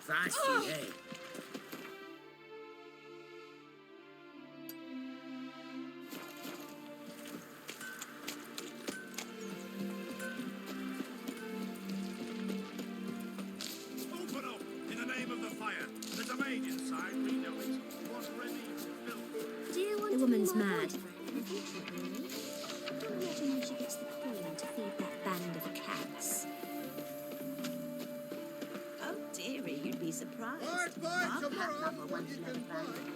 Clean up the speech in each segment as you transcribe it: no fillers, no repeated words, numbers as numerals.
I see, eh? Open up in the name of the fire. There's a maid inside. We know it. Was ready to build. The woman's mad. I can't imagine how she gets the coin to feed that band of cats. Oh, dearie, you'd be surprised. Boy, I've tomorrow had another one you to can know about. find.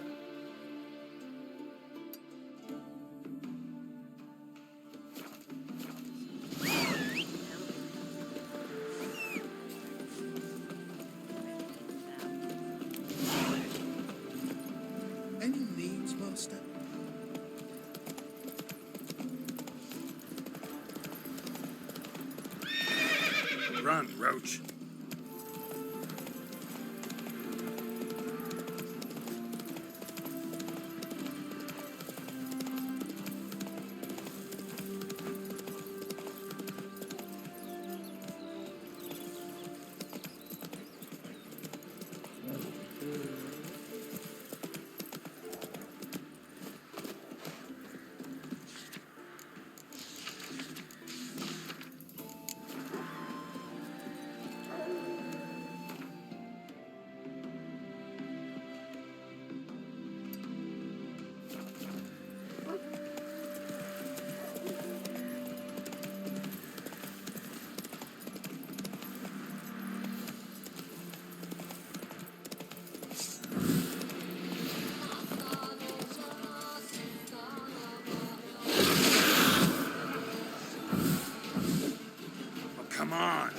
Any needs, master? Run, Roach. Come on.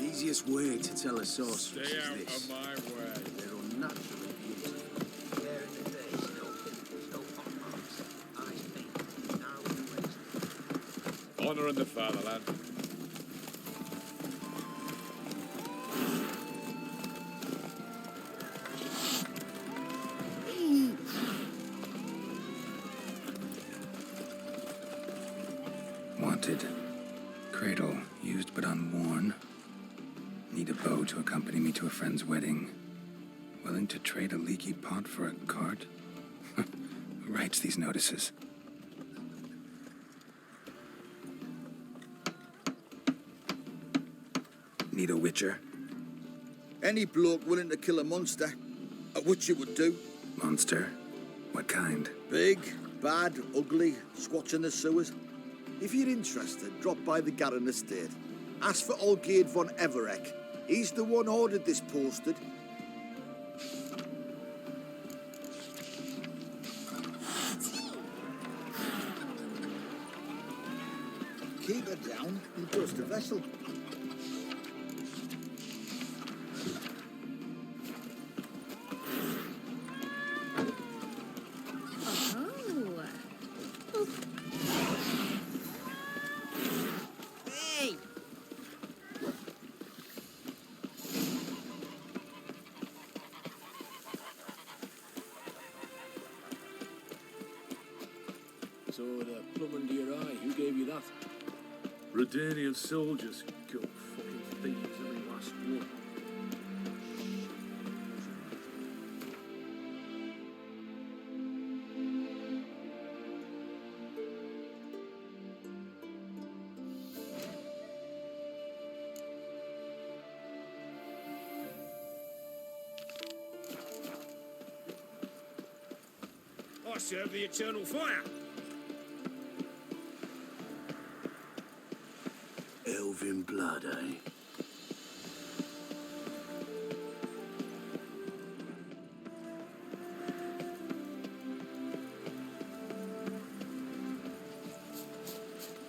Easiest way to tell a sorceress Stay is out this. of my way. They're unnaturally beautiful. Hair in the face, no pimples, no pockmarks. Eyes pink, narrow in the waist. Honor in the fatherland. Wanted. Cradle, used but unworn. Need a bow to accompany me to a friend's wedding. Willing to trade a leaky pot for a cart? Who writes these notices? Need a witcher? Any bloke willing to kill a monster, a witcher would do. Monster? What kind? Big, bad, ugly, squatch in the sewers. If you're interested, drop by the Garren estate. Ask for Olgierd von Evereck. He's the one ordered this posted. Keep her down and dust the vessel. Hey! So the plum under your eye, who gave you that? Redanian soldiers killed fucking thieves every last one. I serve the eternal fire. Elven blood, eh?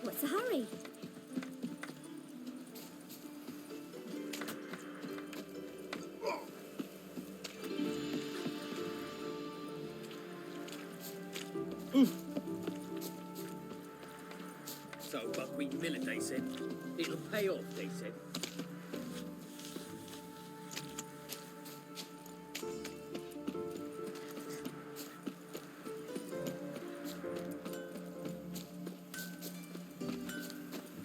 What's the hurry? So, buckwheat millet, they said. It'll pay off, they said.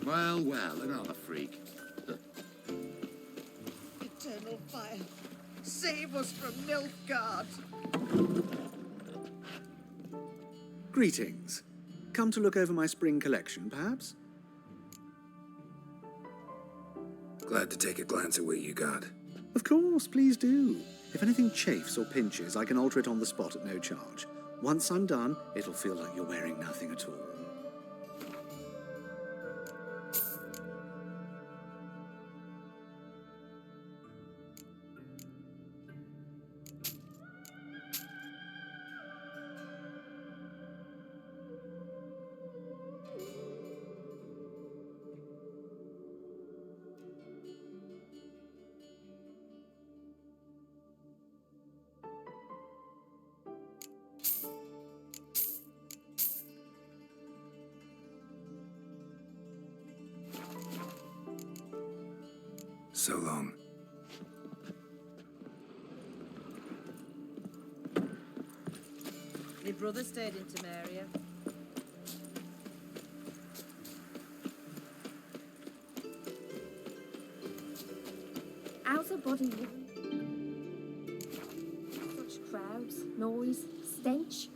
Well, another freak. Eternal fire, save us from Nilfgaard. Greetings. Come to look over my spring collection, perhaps? Glad to take a glance at what you got. Of course, please do. If anything chafes or pinches, I can alter it on the spot at no charge. Once I'm done, it'll feel like you're wearing nothing at all. So long. My brother stayed in Temeria. How's her body? Such crowds, noise, stench.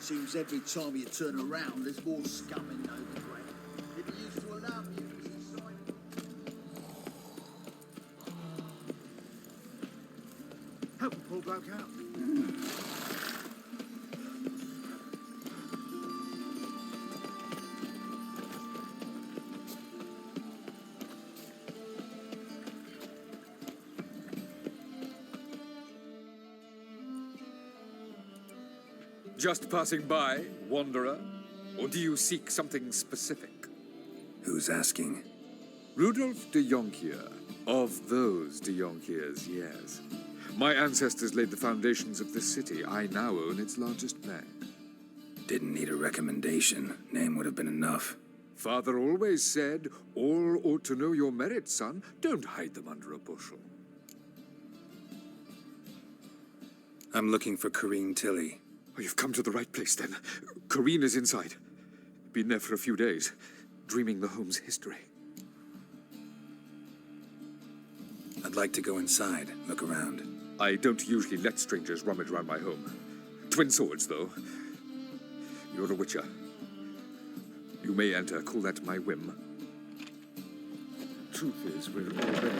Seems every time you turn around, there's more scum in overground. It used to allow mutants inside. Help the poor bloke out. Just passing by, wanderer? Or do you seek something specific? Who's asking? Rudolf de Jonkier. Of those de Jonkiers, yes. My ancestors laid the foundations of this city. I now own its largest bank. Didn't need a recommendation. Name would have been enough. Father always said, all ought to know your merits, son. Don't hide them under a bushel. I'm looking for Corrine Tilly. Oh, you've come to the right place, then. Corrine is inside. Been there for a few days, dreaming the home's history. I'd like to go inside, look around. I don't usually let strangers rummage around my home. Twin swords, though. You're a witcher. You may enter, call that my whim. Truth is, we're all ready.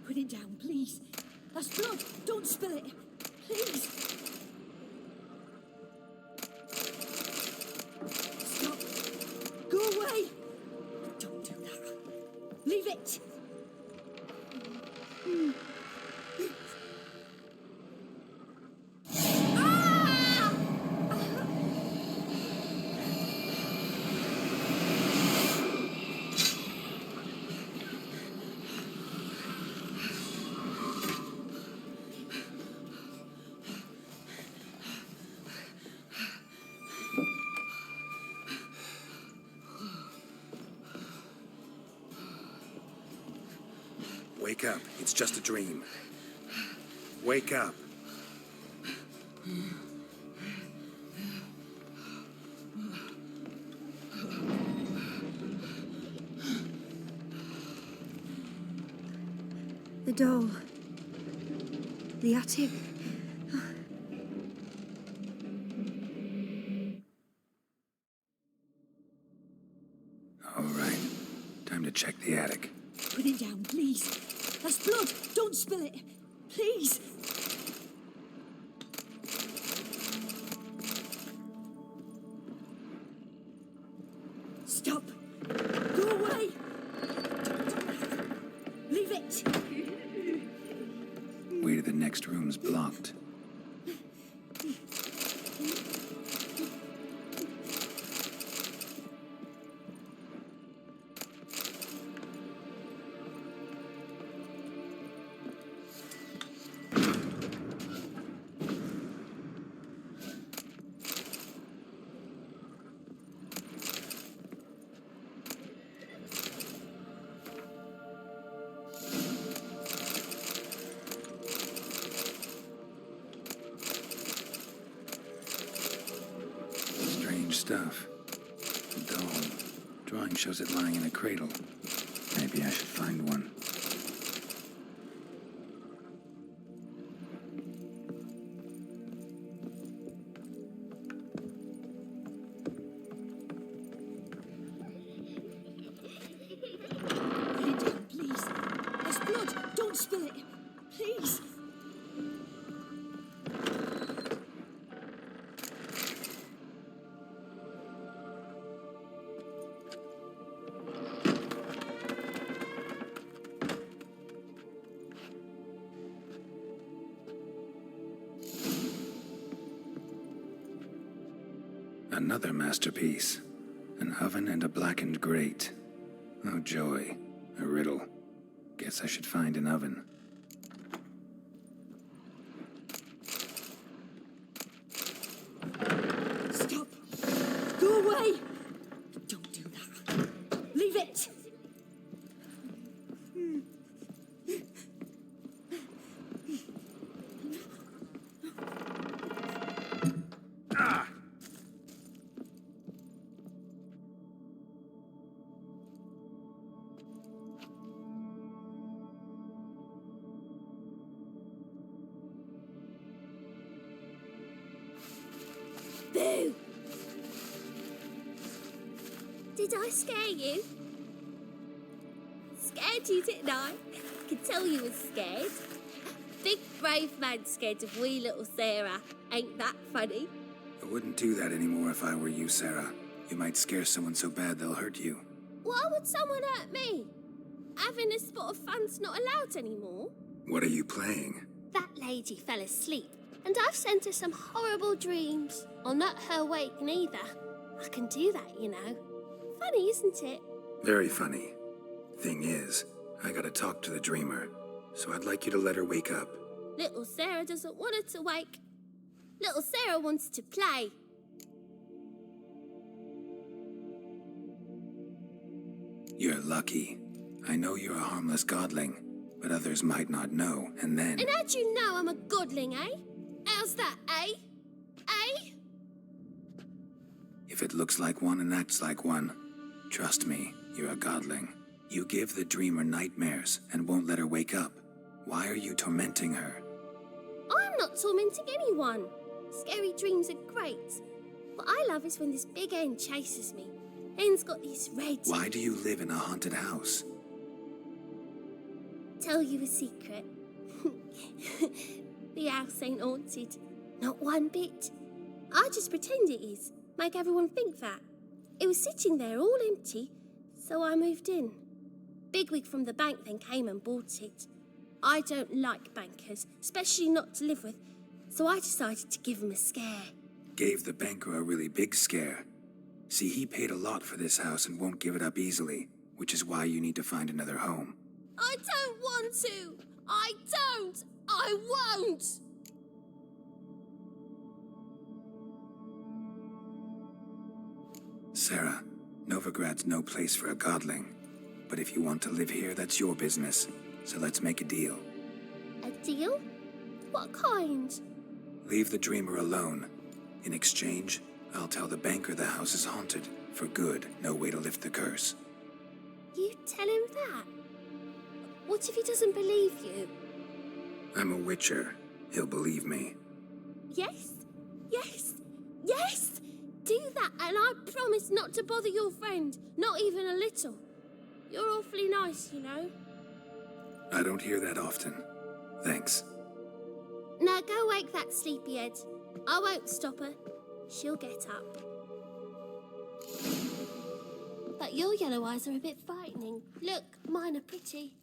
Put it down, please. That's blood. Don't spill it. Please. Stop. Go away. Don't do that. Leave it. Wake up. It's just a dream. Wake up. The door. The attic. please. That's blood. Don't spill it. Please. Stop. Go away. Leave it. Way to the next room's blocked. Stuff. A doll. Drawing shows it lying in a cradle. Maybe I should find one. Put it down, please. There's blood. Don't spill it. Please. Another masterpiece. An oven and a blackened grate. Oh, joy. A riddle. Guess I should find an oven. Stop. Go away. Don't do that. Leave it. Boo! Did I scare you? Scared you, didn't I? I could tell you was scared. Big brave man scared of wee little Sarah. Ain't that funny? I wouldn't do that anymore if I were you, Sarah. You might scare someone so bad they'll hurt you. Why would someone hurt me? Having a spot of fun's not allowed anymore. What are you playing? That lady fell asleep, and I've sent her some horrible dreams. I'll not her wake neither. I can do that, you know. Funny, isn't it? Very funny. Thing is, I gotta talk to the dreamer, so I'd like you to let her wake up. Little Sarah doesn't want her to wake. Little Sarah wants to play. You're lucky. I know you're a harmless godling, but others might not know, and then... And how'd you know I'm a godling, eh? How's that, eh? Eh? If it looks like one and acts like one, trust me, you're a godling. You give the dreamer nightmares and won't let her wake up. Why are you tormenting her? I'm not tormenting anyone. Scary dreams are great. What I love is when this big hen chases me. Hen's got these red... Why do you live in a haunted house? Tell you a secret. The house ain't haunted. Not one bit. I just pretend it is. Make everyone think that. It was sitting there all empty, so I moved in. Bigwig from the bank then came and bought it. I don't like bankers, especially not to live with, so I decided to give him a scare. Gave the banker a really big scare. See, he paid a lot for this house and won't give it up easily, which is why you need to find another home. I don't want to! I don't! I won't! Sarah, Novigrad's no place for a godling. But if you want to live here, that's your business. So let's make a deal. A deal? What kind? Leave the dreamer alone. In exchange, I'll tell the banker the house is haunted. For good, no way to lift the curse. You tell him that? What if he doesn't believe you? I'm a witcher. He'll believe me. Yes, yes, yes! Do that, and I promise not to bother your friend. Not even a little. You're awfully nice, you know. I don't hear that often. Thanks. Now go wake that sleepyhead. I won't stop her. She'll get up. But your yellow eyes are a bit frightening. Look, mine are pretty.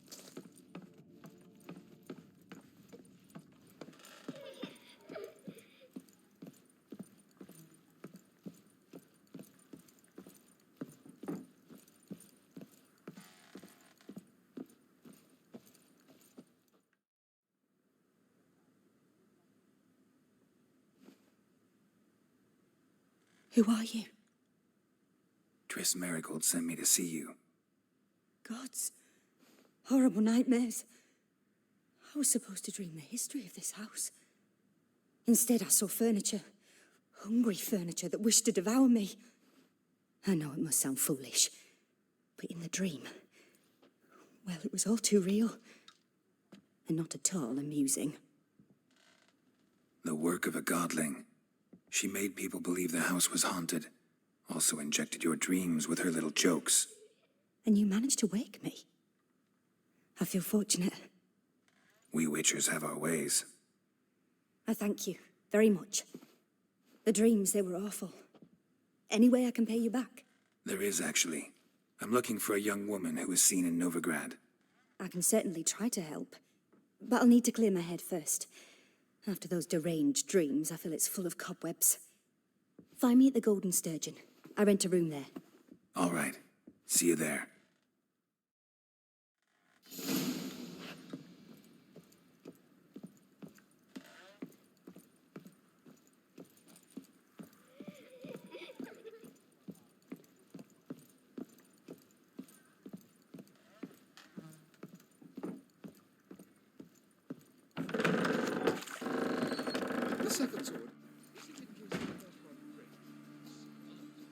Who are you? Triss Marigold sent me to see you. Gods. Horrible nightmares. I was supposed to dream the history of this house. Instead, I saw furniture. Hungry furniture that wished to devour me. I know it must sound foolish, but in the dream, well, it was all too real. And not at all amusing. The work of a godling. She made people believe the house was haunted. Also injected your dreams with her little jokes. And you managed to wake me. I feel fortunate. We witchers have our ways. I thank you very much. The dreams, they were awful. Any way I can pay you back? There is, actually. I'm looking for a young woman who was seen in Novigrad. I can certainly try to help. But I'll need to clear my head first. After those deranged dreams, I feel it's full of cobwebs. Find me at the Golden Sturgeon. I rent a room there. All right. See you there.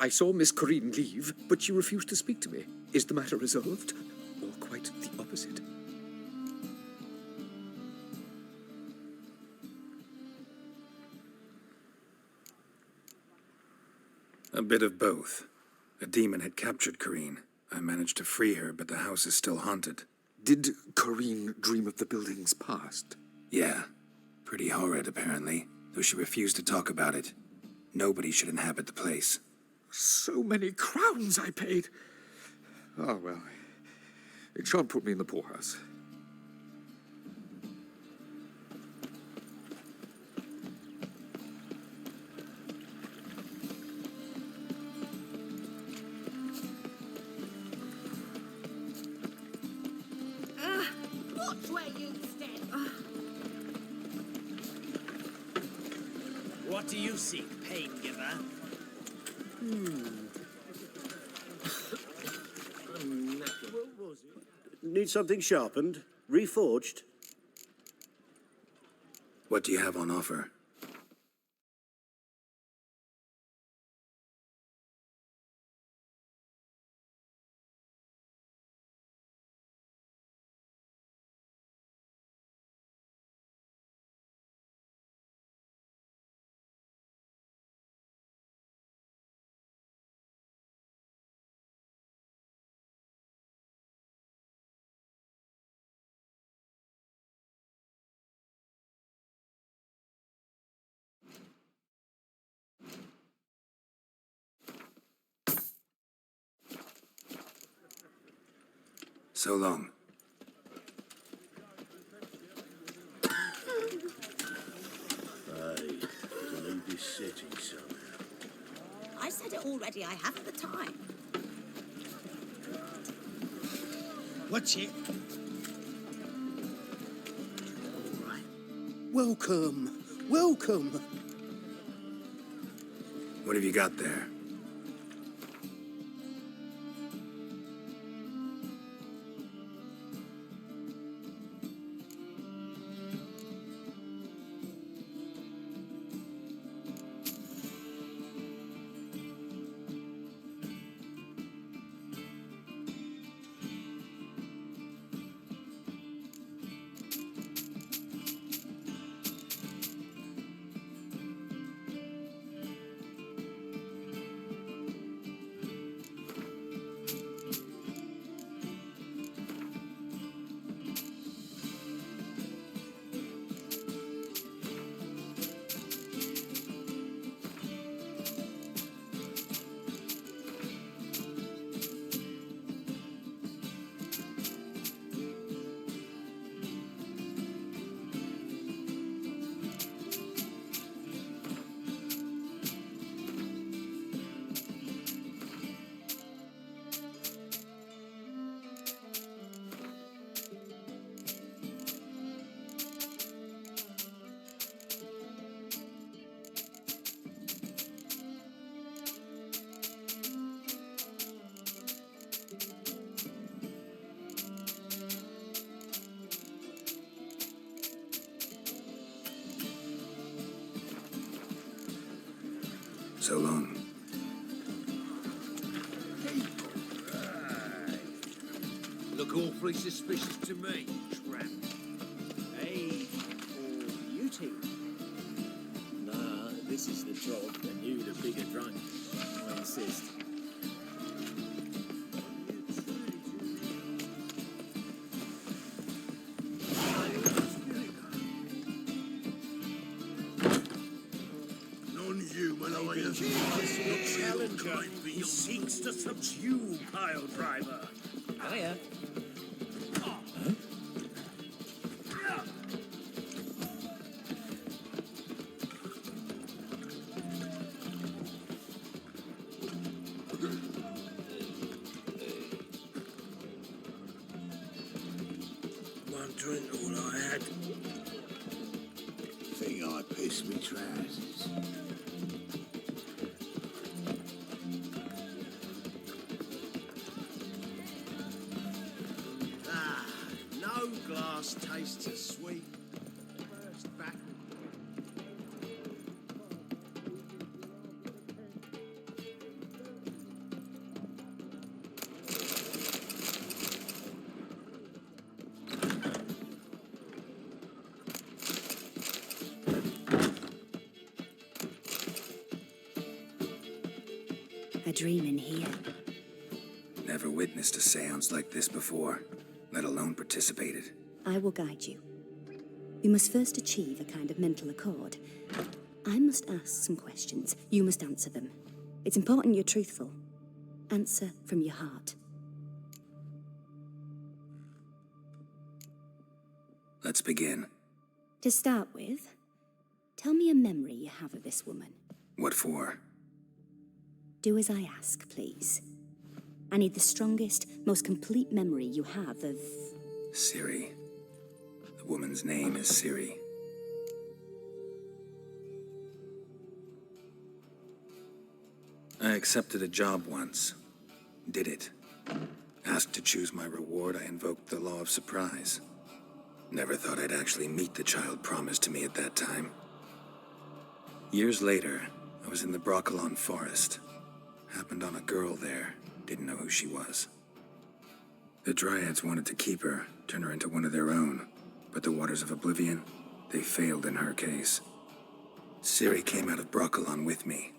I saw Miss Corinne leave, but she refused to speak to me. Is the matter resolved? Or quite the opposite? A bit of both. A demon had captured Corinne. I managed to free her, but the house is still haunted. Did Corinne dream of the building's past? Yeah. Pretty horrid, apparently, though she refused to talk about it. Nobody should inhabit the place. So many crowns I paid. Oh, well. It shan't put me in the poorhouse. Watch where you step. What do you seek, pain giver? Need something sharpened? Reforged? What do you have on offer? So long. Aye, to leave this city somehow. I said it already, I haven't the time. What's it? All right. Welcome, welcome. What have you got there? So long. Look awfully suspicious to me, tramp. Hey, or you two? Nah, this is the job, and you the bigger drunk. I insist. Non-human I am. The challenger who seeks to subdue pile driver. Hiya. One drink all I had. Think I pissed me trousers. No glass tastes as sweet. First back. A dream in here. Never witnessed a seance like this before, let alone participated. I will guide you. You must first achieve a kind of mental accord. I must ask some questions. You must answer them. It's important you're truthful. Answer from your heart. Let's begin. To start with, tell me a memory you have of this woman. What for? Do as I ask, please. I need the strongest, most complete memory you have of... Ciri. The woman's name is Ciri. I accepted a job once. Did it. Asked to choose my reward, I invoked the law of surprise. Never thought I'd actually meet the child promised to me at that time. Years later, I was in the Broccolon forest. Happened on a girl there. Didn't know who she was. The Dryads wanted to keep her, turn her into one of their own. But the Waters of Oblivion, they failed in her case. Ciri came out of Broccolon with me.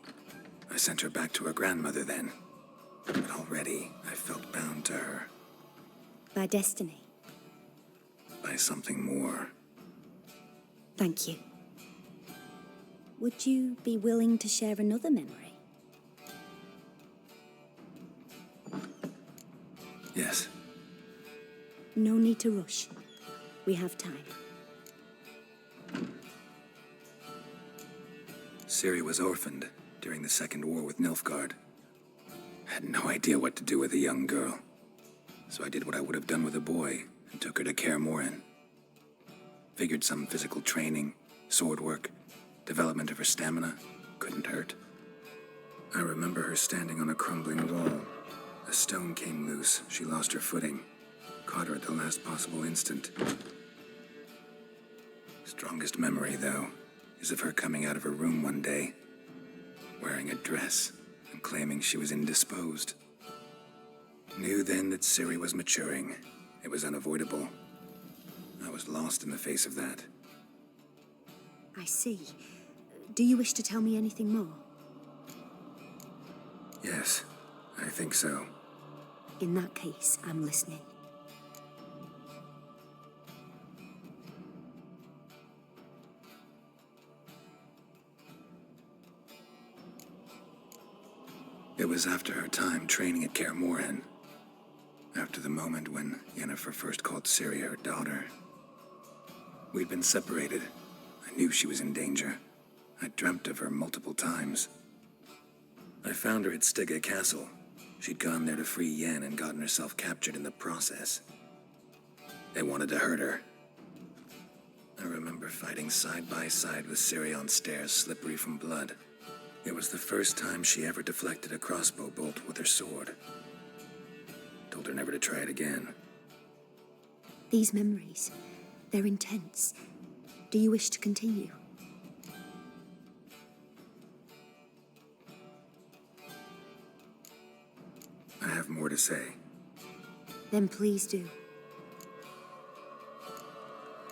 I sent her back to her grandmother then. But already, I felt bound to her. By destiny. By something more. Thank you. Would you be willing to share another memory? Yes. No need to rush. We have time. Ciri was orphaned during the Second War with Nilfgaard. Had no idea what to do with a young girl. So I did what I would have done with a boy and took her to Kaer Morhen. Figured some physical training, sword work, development of her stamina couldn't hurt. I remember her standing on a crumbling wall. A stone came loose. She lost her footing. Caught her at the last possible instant. Strongest memory, though, is of her coming out of her room one day, wearing a dress and claiming she was indisposed. Knew then that Ciri was maturing. It was unavoidable. I was lost in the face of that. I see. Do you wish to tell me anything more? Yes, I think so. In that case, I'm listening. It was after her time training at Kaer Morhen. After the moment when Yennefer first called Ciri her daughter. We'd been separated. I knew she was in danger. I dreamt of her multiple times. I found her at Stygga Castle. She'd gone there to free Yen and gotten herself captured in the process. They wanted to hurt her. I remember fighting side by side with Ciri on stairs slippery from blood. It was the first time she ever deflected a crossbow bolt with her sword. Told her never to try it again. These memories, they're intense. Do you wish to continue? to say. Then please do.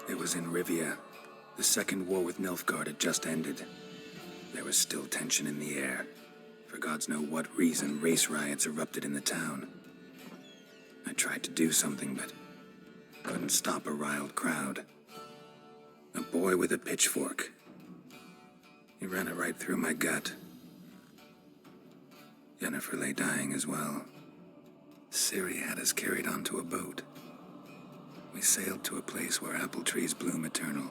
It was in Rivia. The second war with Nilfgaard had just ended. There was still tension in the air. For gods know what reason, race riots erupted in the town. I tried to do something, but couldn't stop a riled crowd. A boy with a pitchfork. He ran it right through my gut. Yennefer lay dying as well. Ciri had us carried onto a boat. We sailed to a place where apple trees bloom eternal.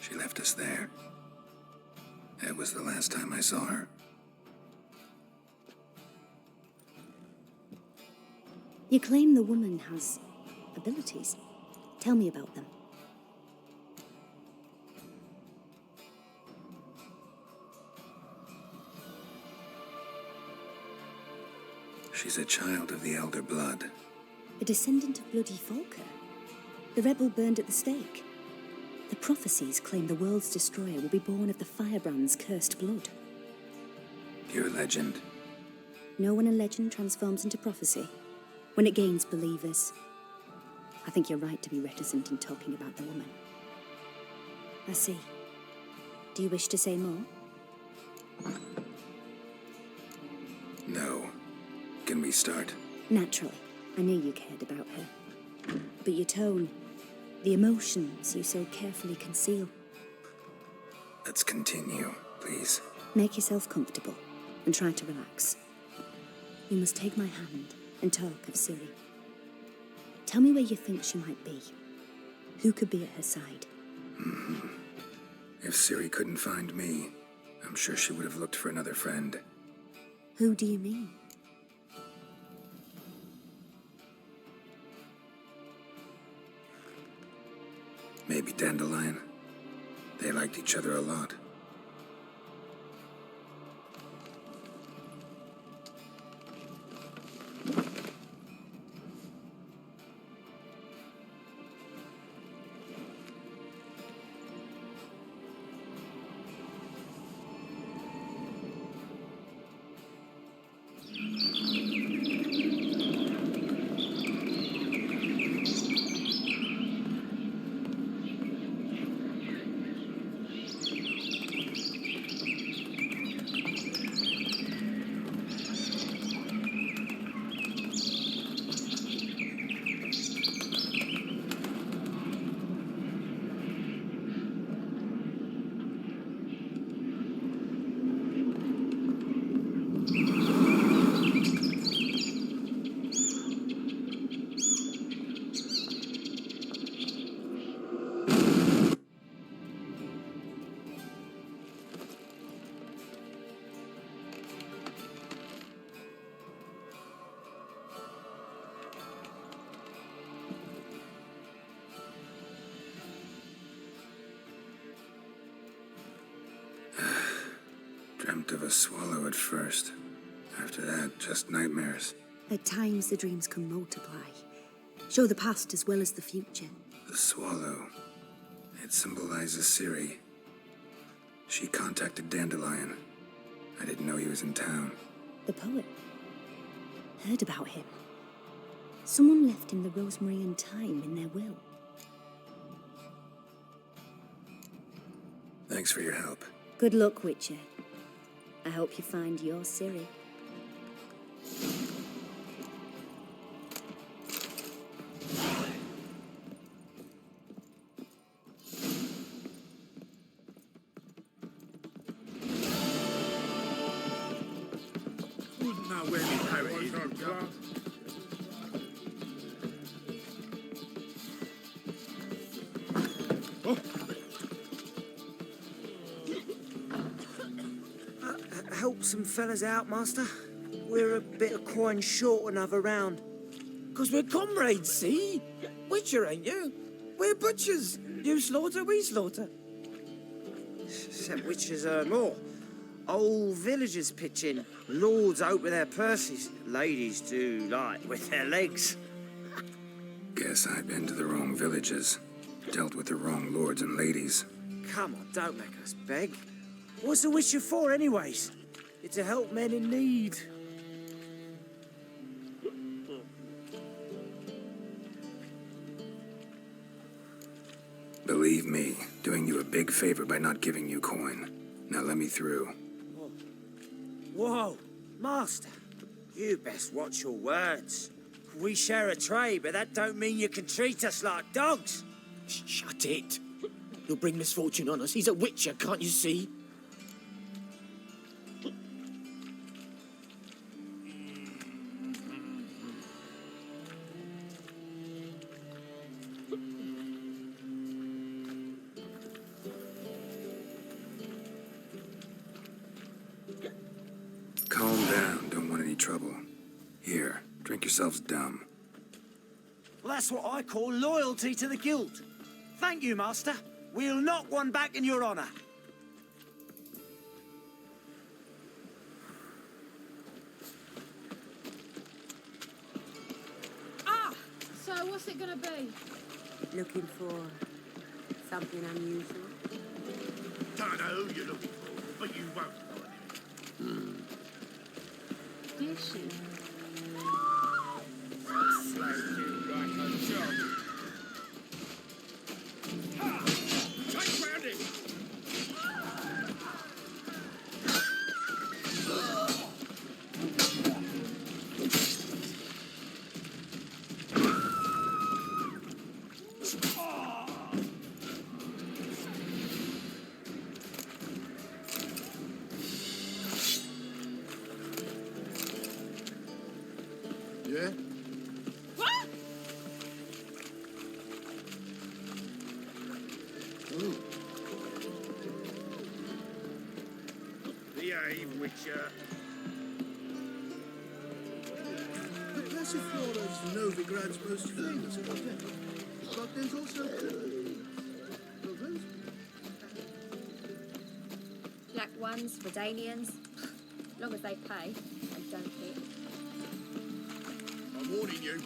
She left us there. It was the last time I saw her. You claim the woman has abilities. Tell me about them. She's a child of the Elder Blood. A descendant of bloody Falker. The rebel burned at the stake. The prophecies claim the world's destroyer will be born of the firebrand's cursed blood. Pure legend. No one in legend transforms into prophecy when it gains believers. I think you're right to be reticent in talking about the woman. I see. Do you wish to say more? No. Can we start? Naturally. I knew you cared about her. But your tone, the emotions you so carefully conceal. Let's continue, please. Make yourself comfortable and try to relax. You must take my hand and talk of Ciri. Tell me where you think she might be. Who could be at her side? If Ciri couldn't find me, I'm sure she would have looked for another friend. Who do you mean? Maybe Dandelion. They liked each other a lot. Dreamt of a swallow at first. After that, just nightmares. At times the dreams can multiply. Show the past as well as the future. The swallow. It symbolizes Ciri. She contacted Dandelion. I didn't know he was in town. The poet. Heard about him. Someone left him the rosemary and thyme in their will. Thanks for your help. Good luck, Witcher. I hope you find your Ciri. Wouldn't know where the poet is. Help some fellas out, master. We're a bit of coin short another round. 'Cause we're comrades, see? Witcher, ain't you? We're butchers. You slaughter, we slaughter. Except witches earn more. Old villagers pitch in. Lords out with their purses. Ladies do like with their legs. Guess I've been to the wrong villages. Dealt with the wrong lords and ladies. Come on, don't make us beg. What's a witcher for, anyways? It's to help men in need. Believe me, doing you a big favor by not giving you coin. Now let me through. Whoa, Master. You best watch your words. We share a trade, but that don't mean you can treat us like dogs. Shut it. He'll bring misfortune on us. He's a witcher, can't you see? Calm down, don't want any trouble. Here, drink yourselves dumb. Well, that's what I call loyalty to the guild. Thank you, Master. We'll knock one back in your honor. Ah! So what's it gonna be? Looking for something unusual? Don't know who you're looking for, but you won't find him. Is she? Slaved you like a job. Ha! Take round it! Yeah? What? Ooh. Behave, Witcher. The Passiflora's Novigrad's most famous cocktail. But there's also Black ones, Redanians. As long as they pay, I don't care. I'm warning you.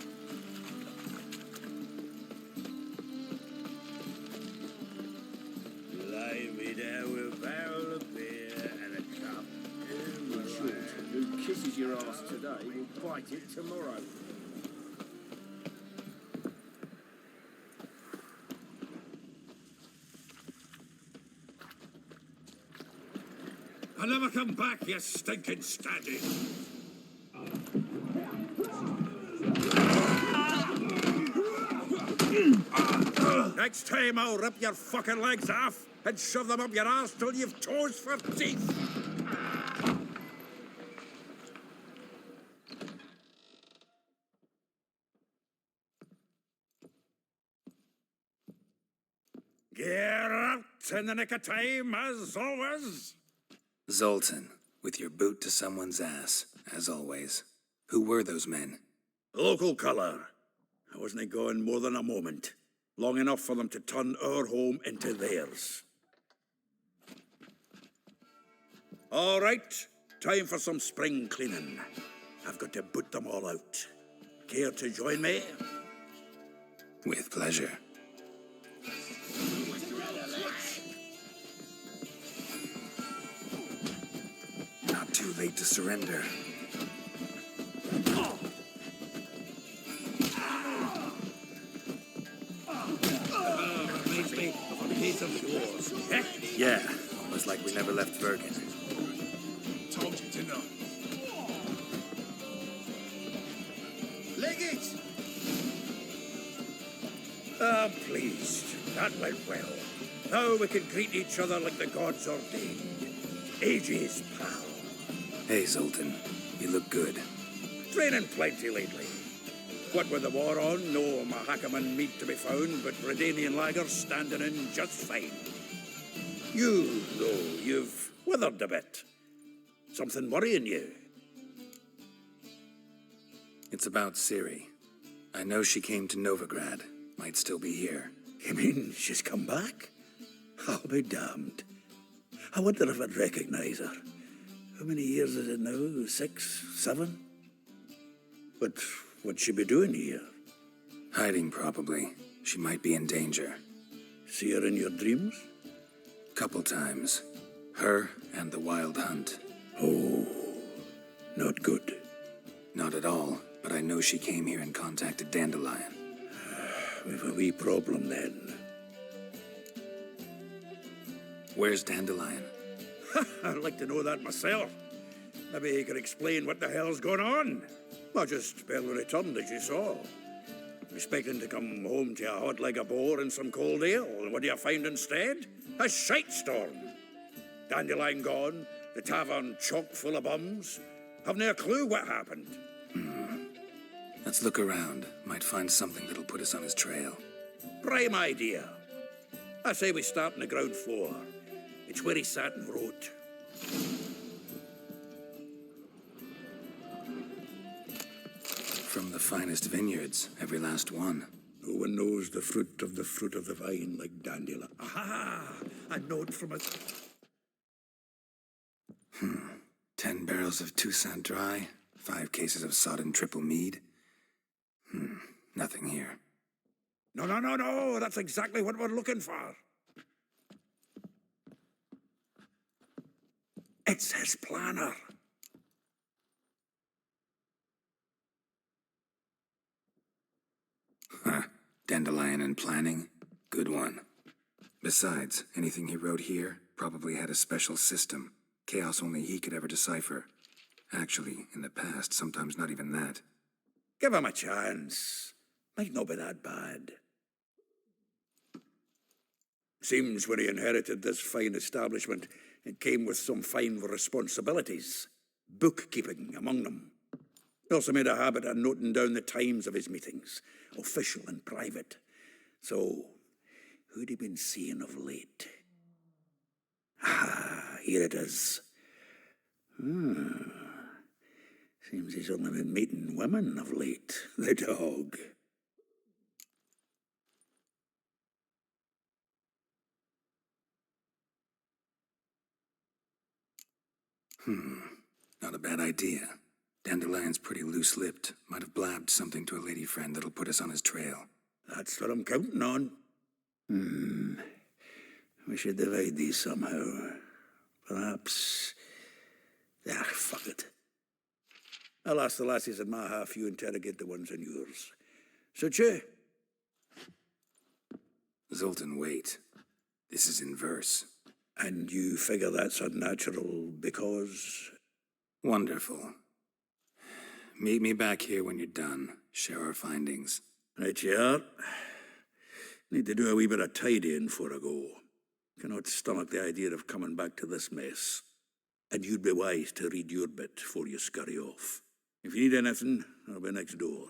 Lay me down with a barrel of beer and a cup. In short, who kisses your ass today will bite it tomorrow. I'll never come back, you stinking standing. Next time I'll rip your fucking legs off and shove them up your arse till you've toes for teeth. Geralt, in the nick of time, as always. Zoltan, with your boot to someone's ass, as always. Who were those men? Local colour. I wasn't going more than a moment. Long enough for them to turn our home into theirs. All right, time for some spring cleaning. I've got to boot them all out. Care to join me? With pleasure. Not too late to surrender. Reminds me of a piece of yours. Eh? Yeah, almost like we never left Bergen. Told you to know. Leg it! I'm pleased. That went well. Now we can greet each other like the gods ordained. Ages, pal. Hey, Zoltan. You look good. Training plenty lately. What with the war on, no Mahakaman meat to be found, but Redanian lagers standing in just fine. You, though, you've withered a bit. Something worrying you? It's about Ciri. I know she came to Novigrad. Might still be here. You mean she's come back? I'll be damned. I wonder if I'd recognize her. How many years is it now? 6, 7? But what'd she be doing here? Hiding, probably. She might be in danger. See her in your dreams? Couple times. Her and the Wild Hunt. Oh, not good. Not at all, but I know she came here and contacted Dandelion. We've a wee problem then. Where's Dandelion? I'd like to know that myself. Maybe he could explain what the hell's going on. I just barely returned, as you saw. Expecting to come home to a hot leg of boar and some cold ale, and what do you find instead? A shite storm. Dandelion gone, the tavern chock full of bums. Haven't a clue what happened. Let's look around. Might find something that'll put us on his trail. Prime idea. I say we start on the ground floor. It's where he sat and wrote. From the finest vineyards, every last one. No one knows the fruit of the vine like Dandelion. Aha! A note from a... 10 barrels of Toussaint Dry, 5 cases of sodden triple mead. Nothing here. No, that's exactly what we're looking for. It's his planner. Dandelion and planning. Good one. Besides, anything he wrote here probably had a special system. Chaos only he could ever decipher. Actually, in the past, sometimes not even that. Give him a chance. Might not be that bad. Seems when he inherited this fine establishment, it came with some fine responsibilities. Bookkeeping among them. He also made a habit of noting down the times of his meetings, official and private. So, who'd he been seeing of late? Here it is. Seems he's only been meeting women of late, the dog. Not a bad idea. Dandelion's pretty loose-lipped. Might have blabbed something to a lady friend that'll put us on his trail. That's what I'm counting on. We should divide these somehow. Perhaps... fuck it. I'll ask the lassies in my half, you interrogate the ones in yours. Suche? Zoltan, wait. This is in verse. And you figure that's unnatural because... Wonderful. Meet me back here when you're done. Share our findings. Right you are. Need to do a wee bit of tidying before I go. Cannot stomach the idea of coming back to this mess. And you'd be wise to read your bit before you scurry off. If you need anything, I'll be next door.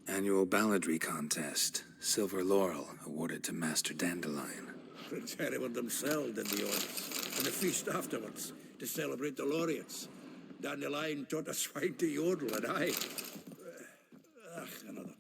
Annual balladry contest. Silver laurel awarded to Master Dandelion. Prince Hereward themselves did the honors, and the feast afterwards, to celebrate the laureates. Dandelion taught a swine to yodel, and I... another day.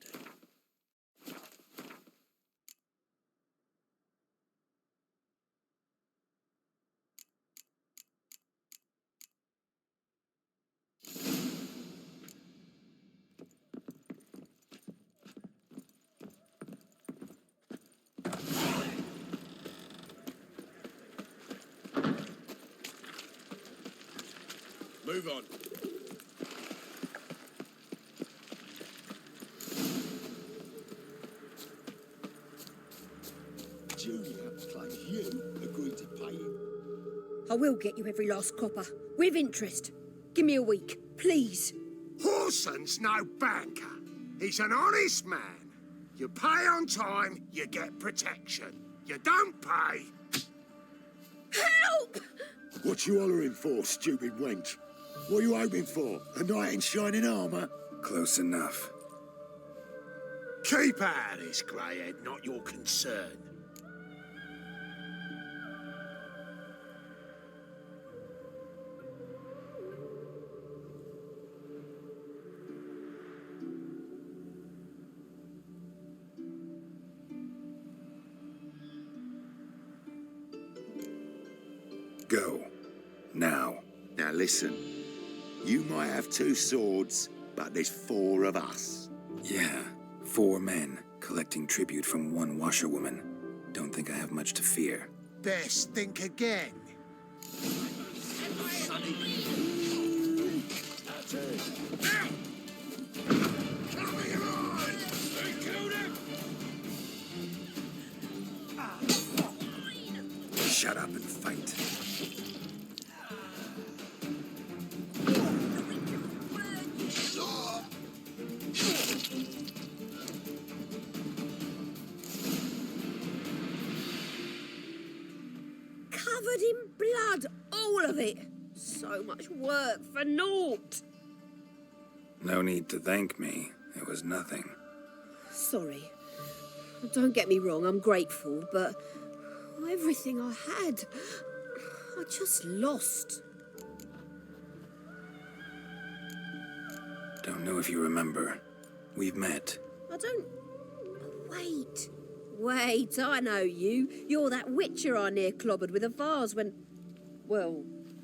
Move on. Julia claims you agreed to pay him. I will get you every last copper, with interest. Give me a week, please. Horson's no banker. He's an honest man. You pay on time, you get protection. You don't pay... Help! What you hollering for, stupid wench? What are you hoping for? A knight in shining armour? Close enough. Keep out of this, greyhead, not your concern. Go. Now. Now listen. You might have 2 swords, but there's 4 of us. Yeah, 4 men collecting tribute from 1 washerwoman. Don't think I have much to fear. Best think again. Shut up and fight. Covered in blood, all of it. So much work for naught. No need to thank me. It was nothing. Sorry. Don't get me wrong, I'm grateful, but everything I had, I just lost. Don't know if you remember. We've met. I don't... Wait, I know you. You're that witcher I near clobbered with a vase when... Well...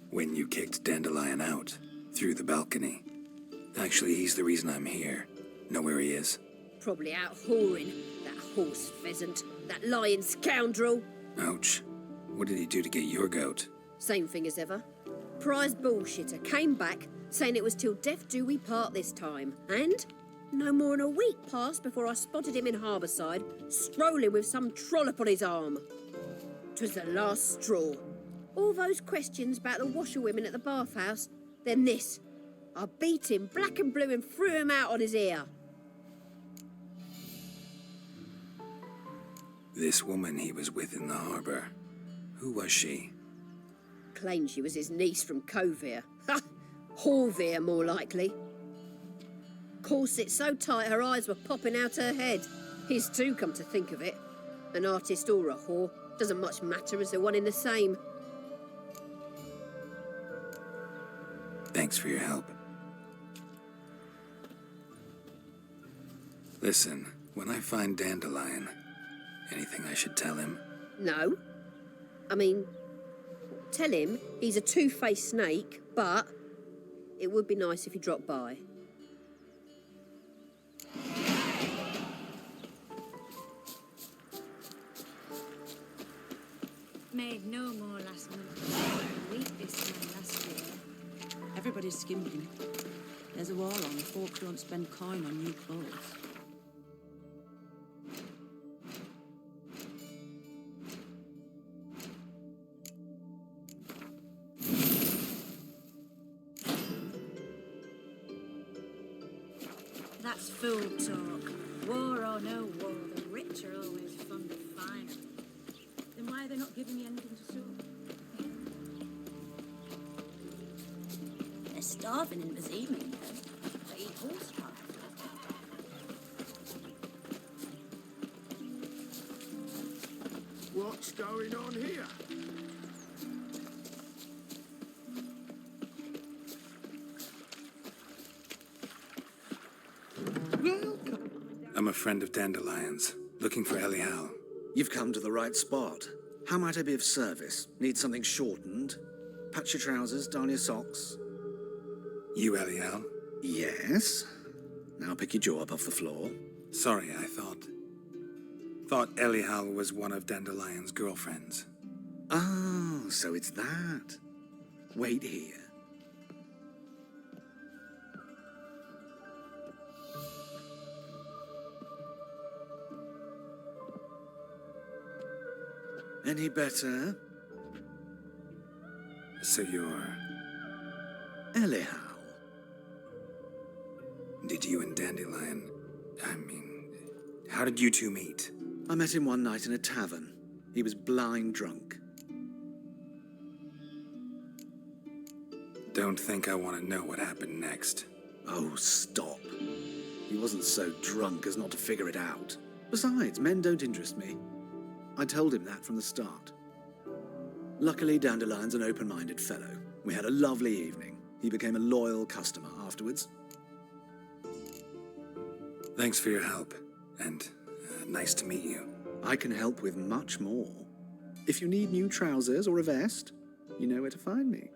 When you kicked Dandelion out. Through the balcony. Actually, he's the reason I'm here. Know where he is? Probably out whoring. That horse pheasant. That lying scoundrel. Ouch. What did he do to get your goat? Same thing as ever. Prize bullshitter came back, saying it was till death do we part this time. And no more than a week passed before I spotted him in Harbourside, strolling with some trollop on his arm. 'Twas the last straw. All those questions about the washerwomen at the bathhouse, then this. I beat him black and blue and threw him out on his ear. This woman he was with in the harbour. Who was she? Claimed she was his niece from Covere. Ha! Horvere, more likely. Corset so tight her eyes were popping out her head. His too, come to think of it. An artist or a whore. Doesn't much matter as they're one in the same. Thanks for your help. Listen, when I find Dandelion, anything I should tell him? No. I mean, tell him he's a two-faced snake, but it would be nice if he dropped by. Made no more last month. A week this time last year. Everybody's skimping. There's a war on. Folk don't spend coin on new clothes. That's fool talk. War or no war, the rich are always fond of finery. Then why are they not giving me anything to sew? They're starving in this evening. They eat horse pie. What's going on here? I'm a friend of Dandelion's, looking for Elial. You've come to the right spot. How might I be of service? Need something shortened? Patch your trousers, darn your socks. You Elial? Yes. Now pick your jaw up off the floor. Sorry, I thought Elial was one of Dandelion's girlfriends. Oh, so it's that. Wait here. Any better? So you're... Elial. Did you and Dandelion... how did you two meet? I met him one night in a tavern. He was blind drunk. Don't think I want to know what happened next. Oh, stop. He wasn't so drunk as not to figure it out. Besides, men don't interest me. I told him that from the start. Luckily, Dandelion's an open-minded fellow. We had a lovely evening. He became a loyal customer afterwards. Thanks for your help, and nice to meet you. I can help with much more. If you need new trousers or a vest, You know where to find me.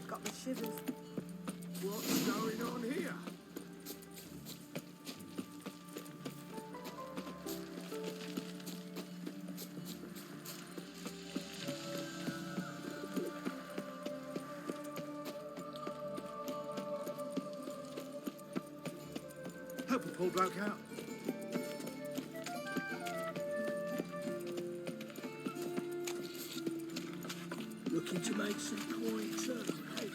Got the shivers. What's going on here? Help a poor bloke out. Looking to make some coin too, hey?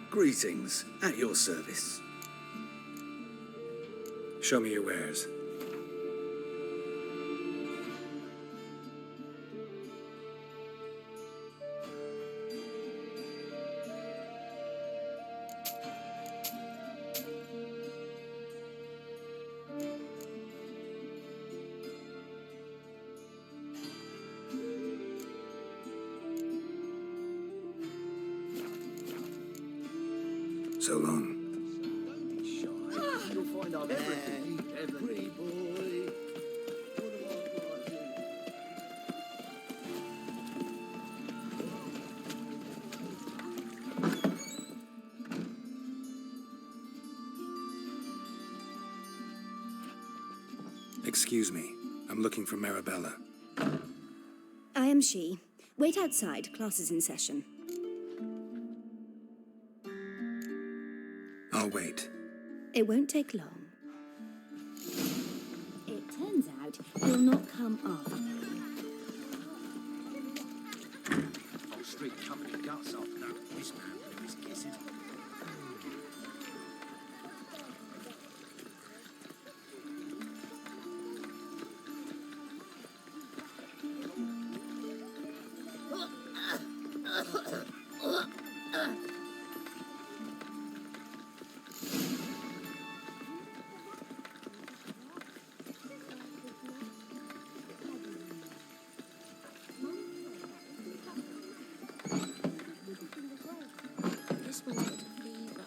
Greetings, at your service. Show me your wares. So long. You'll find out everything. Pretty boy. Excuse me. I'm looking for Marabella. I am she. Wait outside. Class is in session. I'll wait. It won't take long. It turns out you'll not come after. On street company guts off. No, this man blew his kisses. This one's got a fever.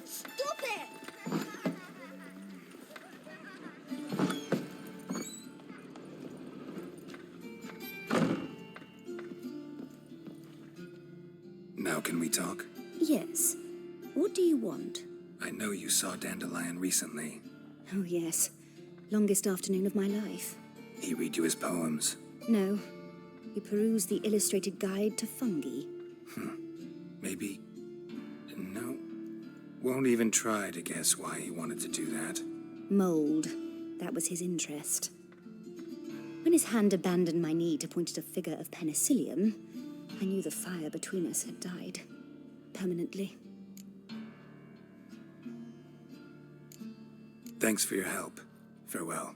Stop it! Now can we talk? Yes. What do you want? I know you saw Dandelion recently. Oh, yes. Longest afternoon of my life. He read you his poems. No. He perused the illustrated guide to fungi. Maybe... No. Won't even try to guess why he wanted to do that. Mold. That was his interest. When his hand abandoned my knee to point at a figure of penicillium, I knew the fire between us had died. Permanently. Thanks for your help. Farewell.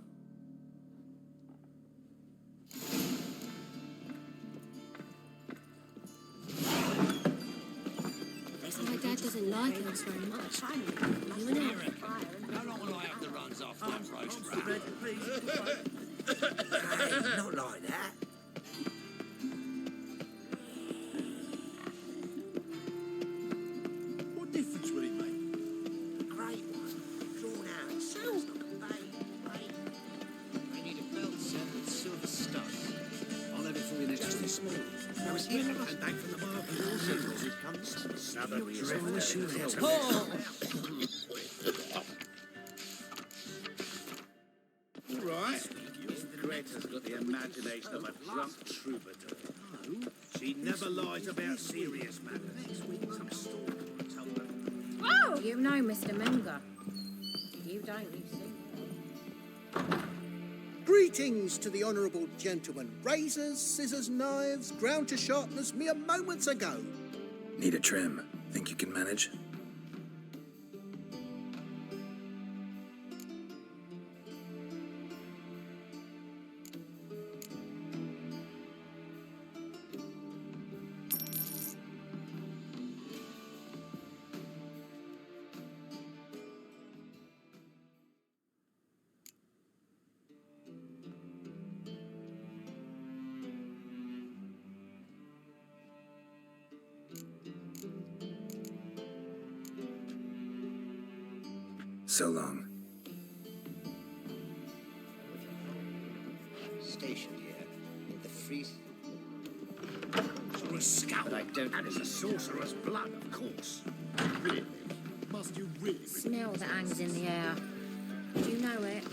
My dad doesn't like us very much. You and Eric. How long will I have the runs off that roast Not like that. What difference will it make? Great one. Drawn out. Sounds like a babe. I need a belt set with silver studs. I'll have it for you next week. Just small. I was here and back from the market. Another dreadful shoe. All right. Greta's got the imagination of a drunk troubadour. No, she never lies about serious matters. Some stalker told her. Whoa! You know, Mr. Menger. You don't, you see. Greetings to the honourable gentleman. Razors, scissors, knives, ground to sharpness mere moments ago. Need a trim. Think you can manage? So long. Stationed here in the freeze. You're a scout, but I don't. And it's a sorcerer's blood, of course. Really? Must you really? Smell that hangs in the air. Do you know it?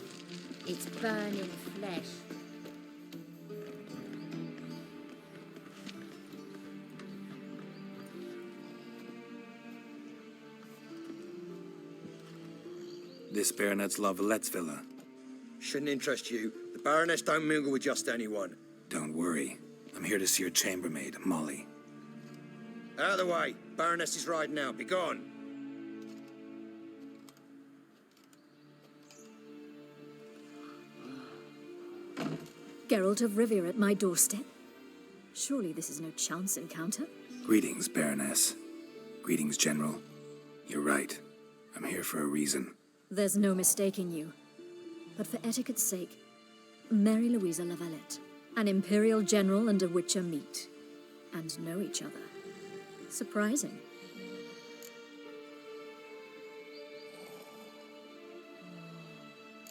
It's burning flesh. This baronet's La Valette's villa. Shouldn't interest you. The Baroness don't mingle with just anyone. Don't worry. I'm here to see your chambermaid, Molly. Out of the way. Baroness is riding out. Be gone. Geralt of Rivia at my doorstep? Surely this is no chance encounter? Greetings, Baroness. Greetings, General. You're right. I'm here for a reason. There's no mistaking you. But for etiquette's sake, Mary Louisa La Valette, an Imperial General and a Witcher meet, and know each other. Surprising.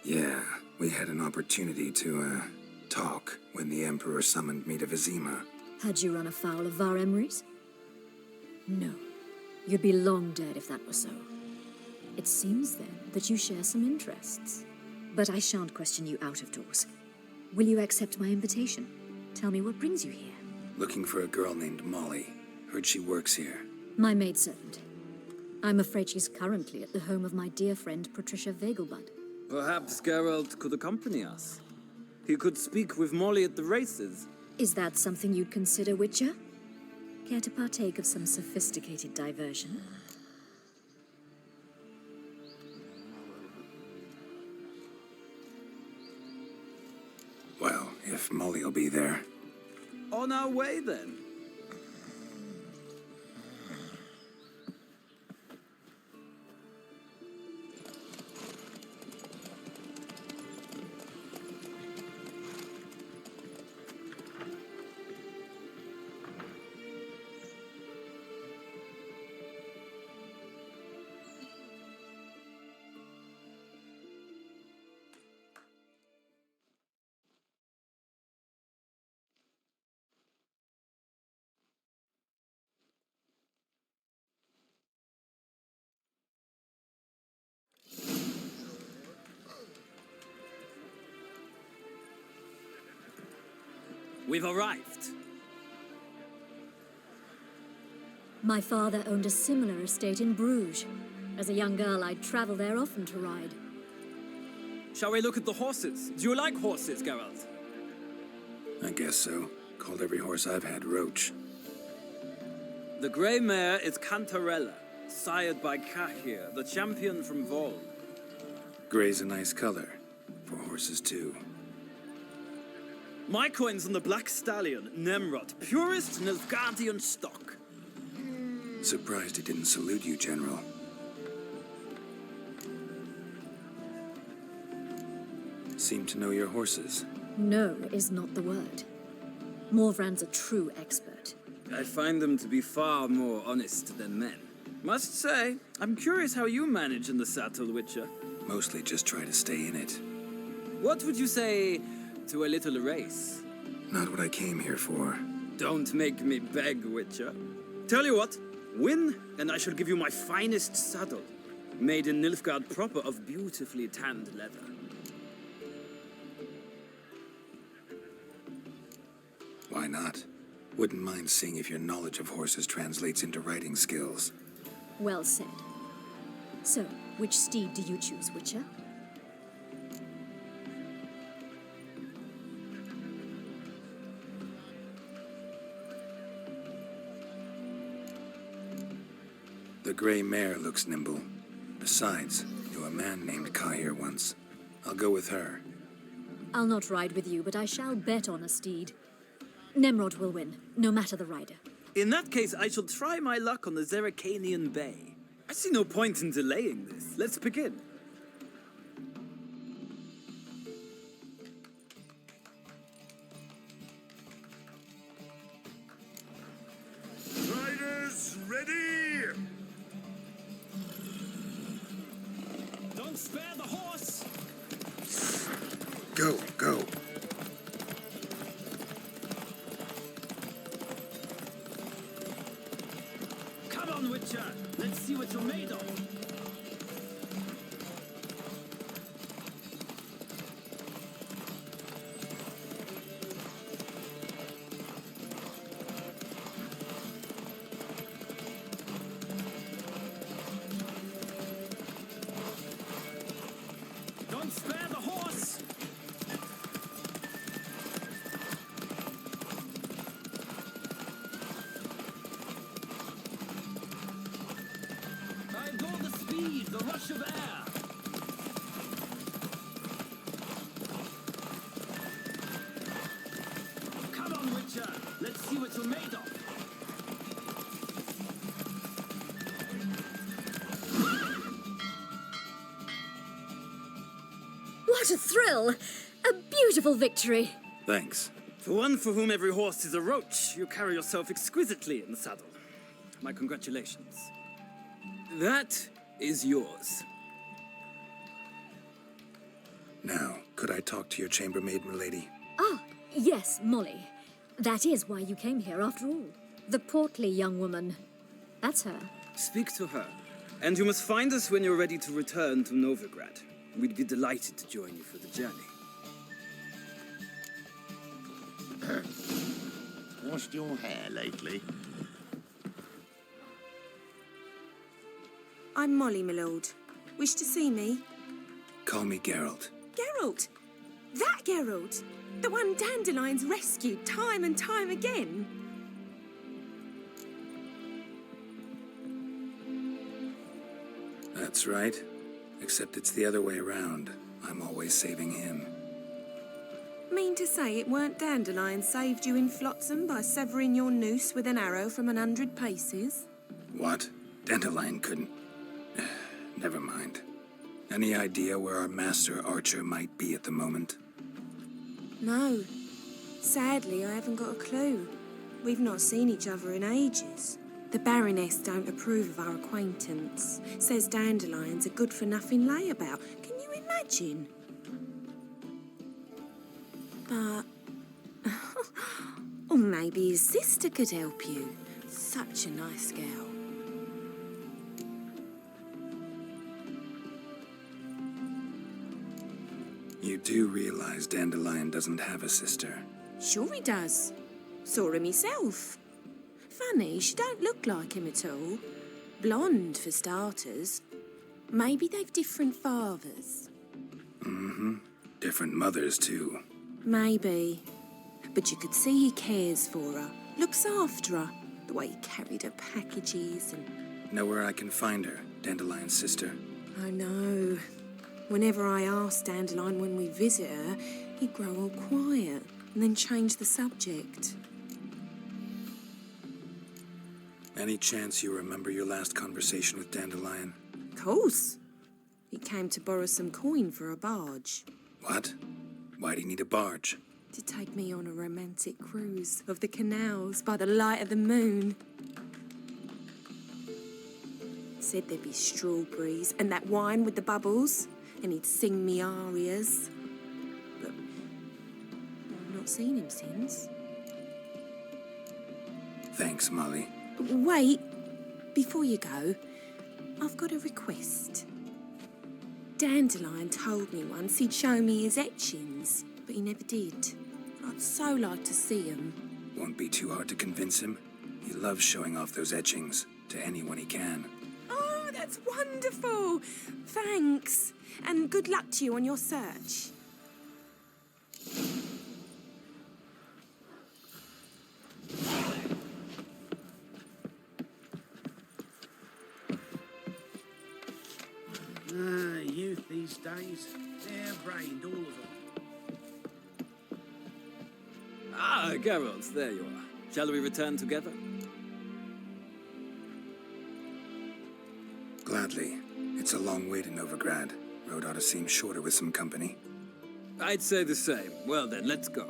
Yeah, we had an opportunity to, talk when the Emperor summoned me to Vizima. Had you run afoul of Var Emrys? No. You'd be long dead if that were so. It seems, then, that you share some interests. But I shan't question you out of doors. Will you accept my invitation? Tell me what brings you here. Looking for a girl named Molly. Heard she works here. My maidservant. I'm afraid she's currently at the home of my dear friend Patricia Vegelbud. Perhaps Geralt could accompany us. He could speak with Molly at the races. Is that something you'd consider, Witcher? Care to partake of some sophisticated diversion? Well, if Molly'll be there. On our way, then. We've arrived. My father owned a similar estate in Bruges. As a young girl, I'd travel there often to ride. Shall we look at the horses? Do you like horses, Geralt? I guess so. Called every horse I've had Roach. The grey mare is Cantarella, sired by Cahir, the champion from Vol. Grey's a nice color. For horses, too. My coin's on the black stallion, Nemrod, purest Nilfgaardian stock. Surprised he didn't salute you, General. Seem to know your horses. No is not the word. Morvran's a true expert. I find them to be far more honest than men. Must say, I'm curious how you manage in the saddle, Witcher. Mostly just try to stay in it. What would you say to a little race? Not what I came here for. Don't make me beg, Witcher. Tell you what, win, and I shall give you my finest saddle, made in Nilfgaard proper of beautifully tanned leather. Why not? Wouldn't mind seeing if your knowledge of horses translates into riding skills. Well said. So, which steed do you choose, Witcher? The gray mare looks nimble. Besides, knew a man named Cahir once. I'll go with her. I'll not ride with you, but I shall bet on a steed. Nemrod will win, no matter the rider. In that case, I shall try my luck on the Zerrikanian Bay. I see no point in delaying this. Let's begin. Riders, ready! Go, go. Come on, Witcher. Let's see what you're made of. Don't spare the horse! I adore the speed, the rush of air. Come on, Witcher. Let's see what you're made of. What a thrill! A beautiful victory. Thanks. For one for whom every horse is a roach, you carry yourself exquisitely in the saddle. My congratulations. That is yours. Now, could I talk to your chambermaid, milady? Ah, yes, Molly. That is why you came here after all. The portly young woman. That's her. Speak to her. And you must find us when you're ready to return to Novigrad. We'd be delighted to join you for the journey. Washed your hair lately? I'm Molly, my lord. Wish to see me? Call me Geralt. Geralt? That Geralt? The one Dandelion's rescued time and time again? That's right. Except it's the other way around. I'm always saving him. Mean to say it weren't Dandelion saved you in Flotsam by severing your noose with an arrow from 100 paces? What? Dandelion couldn't... Never mind. Any idea where our master archer might be at the moment? No. Sadly, I haven't got a clue. We've not seen each other in ages. The Baroness don't approve of our acquaintance. Says Dandelion's a good-for-nothing layabout. Can you imagine? But... or maybe his sister could help you. Such a nice girl. You do realize Dandelion doesn't have a sister? Sure he does. Saw him himself. Funny, she don't look like him at all. Blonde, for starters. Maybe they've different fathers. Mm-hmm. Different mothers, too. Maybe. But you could see he cares for her. Looks after her. The way he carried her packages and... Know where I can find her, Dandelion's sister? I know. Whenever I ask Dandelion when we visit her, he'd grow all quiet and then change the subject. Any chance you remember your last conversation with Dandelion? Of course. He came to borrow some coin for a barge. What? Why do you need a barge? To take me on a romantic cruise of the canals by the light of the moon. Said there'd be strawberries and that wine with the bubbles, and he'd sing me arias. But I've not seen him since. Thanks, Molly. Wait, before you go, I've got a request. Dandelion told me once he'd show me his etchings, but he never did. I'd so like to see them. Won't be too hard to convince him. He loves showing off those etchings to anyone he can. Oh, that's wonderful! Thanks, and good luck to you on your search. Youth these days, they're brained, all of them. Ah, Geralt, there you are. Shall we return together? Gladly. It's a long way to Novigrad. Road ought to seem shorter with some company. I'd say the same. Well then, let's go.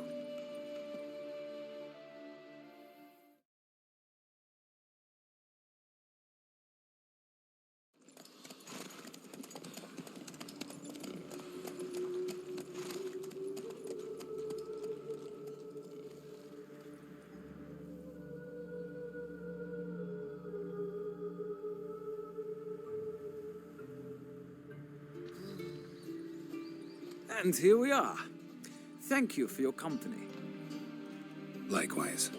And here we are. Thank you for your company. Likewise.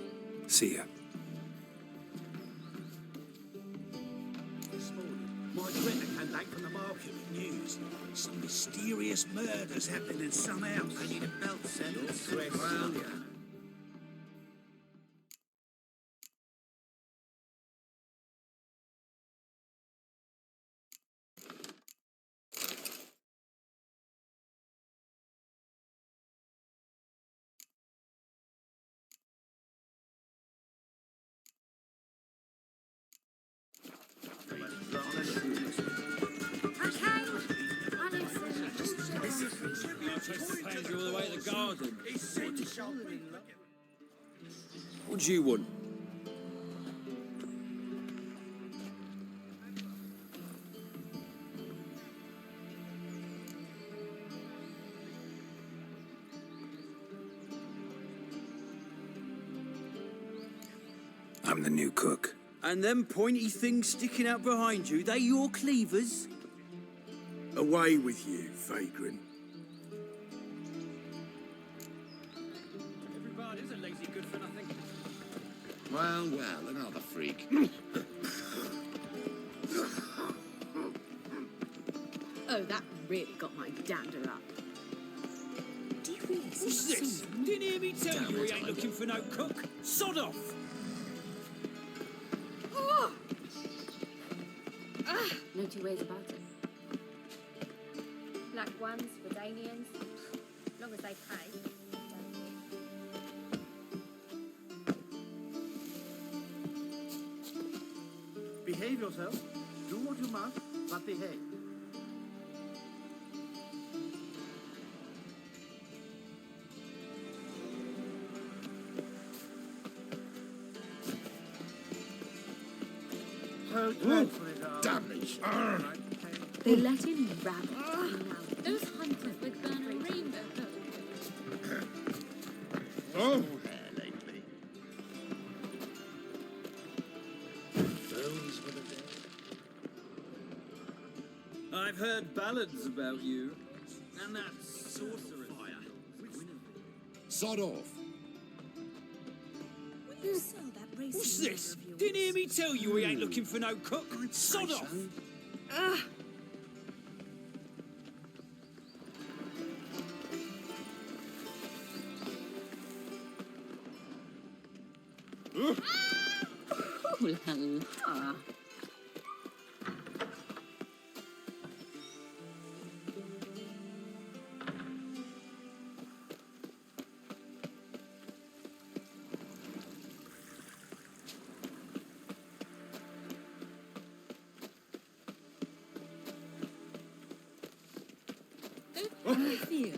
See ya. This morning, my printer came back from the market with news. Some mysterious murders happening in some house. I need a belt set. Well, yeah. You all the way to the garden. What do you want? I'm the new cook. And them pointy things sticking out behind you, they your cleavers? Away with you, vagrant. Everybody's a lazy good for nothing. Well, well, another freak. Oh, that really got my dander up. Do you really What's this? Didn't hear me tell you we ain't looking for no cook? Sod off! Oh! No two ways about it. Black ones, Redanians, as long as they pay. Behave yourself. Do what you must, but behave. So dreadful it are. Damnation. They let in rabbits. Those hunters with burning rainbow. Oh, Hair lately. Those were the days. I've heard ballads about you. And that sorcerer fire. sod off. Will you sell that racing What's motor this? of yours? Didn't hear me tell you we ain't looking for no cook? Sod off! Ooh la la. How do you feel?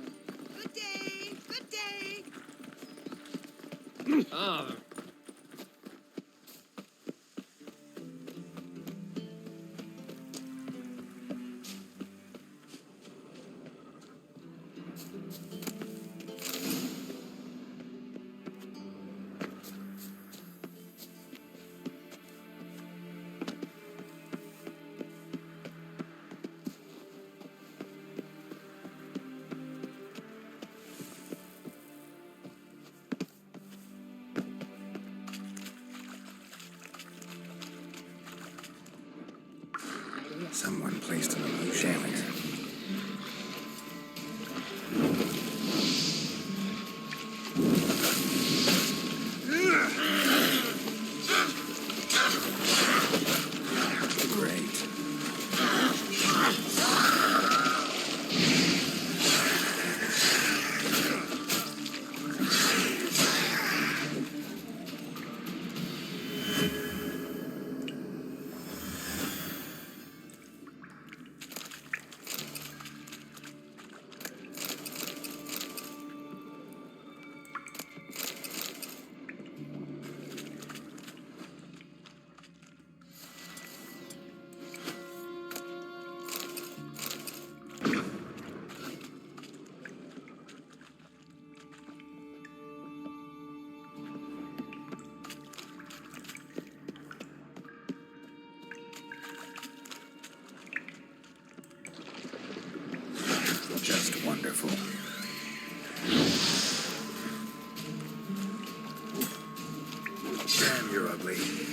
Good day, good day. Ah. Someone placed an illusion on it. Great. lately.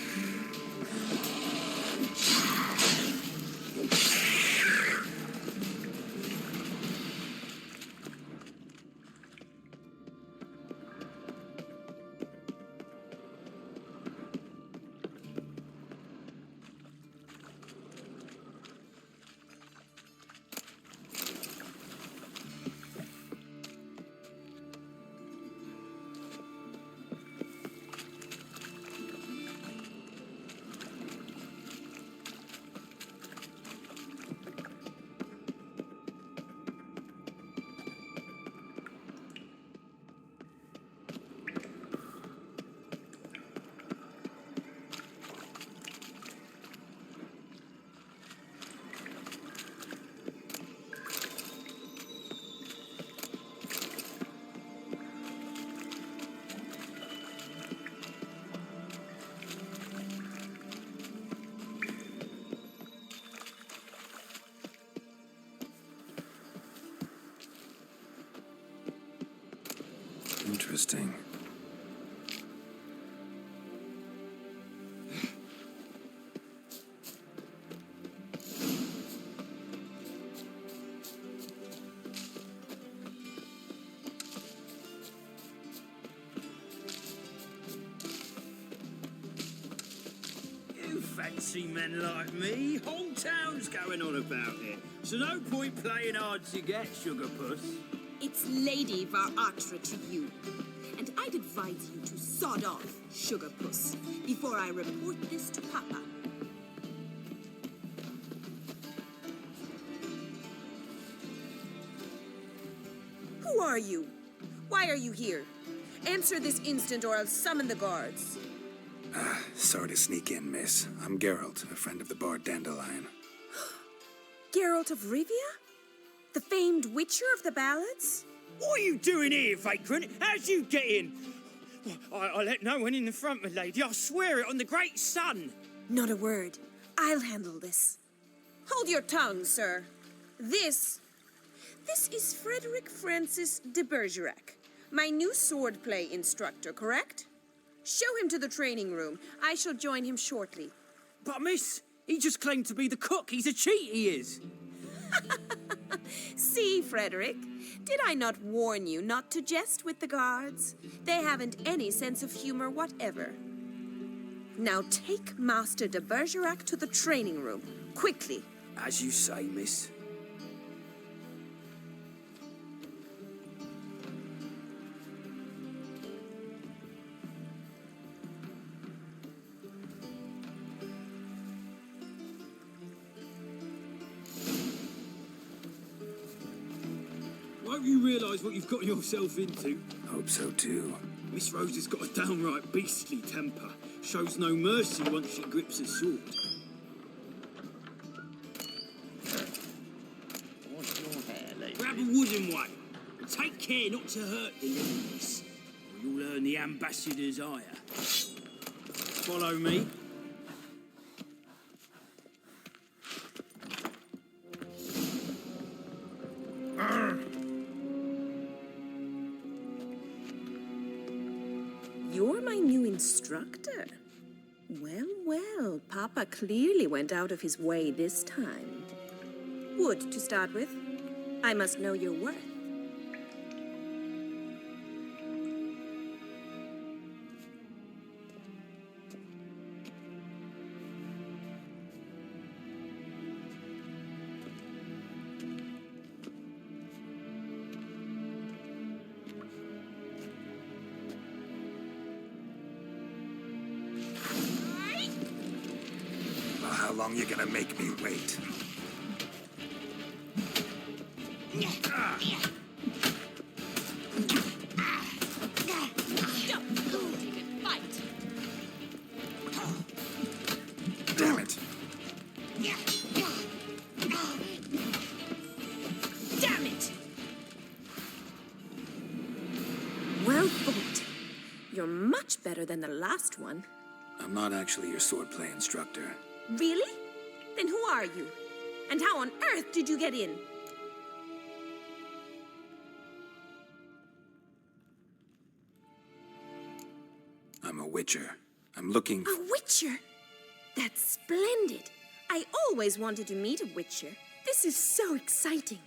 Interesting. You fancy men like me? Whole town's going on about it. So no point playing hard to get, sugar puss. It's Lady Varatra to you. And I'd advise you to sod off, sugar puss, before I report this to Papa. Who are you? Why are you here? Answer this instant or I'll summon the guards. Sorry to sneak in, miss. I'm Geralt, a friend of the bard Dandelion. Geralt of Rivia? The famed witcher of the ballads? What are you doing here, vagrant? How'd you get in? I let no one in the front, my lady. I swear it on the great sun. Not a word. I'll handle this. Hold your tongue, sir. This is Frederick Francis de Bergerac, my new swordplay instructor, correct? Show him to the training room. I shall join him shortly. But, miss, he just claimed to be the cook. He's a cheat, he is. See, Frederick, did I not warn you not to jest with the guards? They haven't any sense of humor whatever. Now take Master de Bergerac to the training room, quickly. As you say, miss. Won't you realise what you've got yourself into? Hope so too. Miss Rose has got a downright beastly temper. Shows no mercy once she grips a sword. What's your hair, lady? Grab a wooden one. And take care not to hurt the ladies, or you'll earn the ambassador's ire. Follow me. You're my new instructor. Well, well, Papa clearly went out of his way this time. Wood, to start with. I must know your worth. How long you gonna make me wait? Fight! Damn it! Damn it! Well fought. You're much better than the last one. I'm not actually your swordplay instructor. Really? Then who are you? And how on earth did you get in? I'm a witcher. I'm looking... A witcher? That's splendid. I always wanted to meet a witcher. This is so exciting.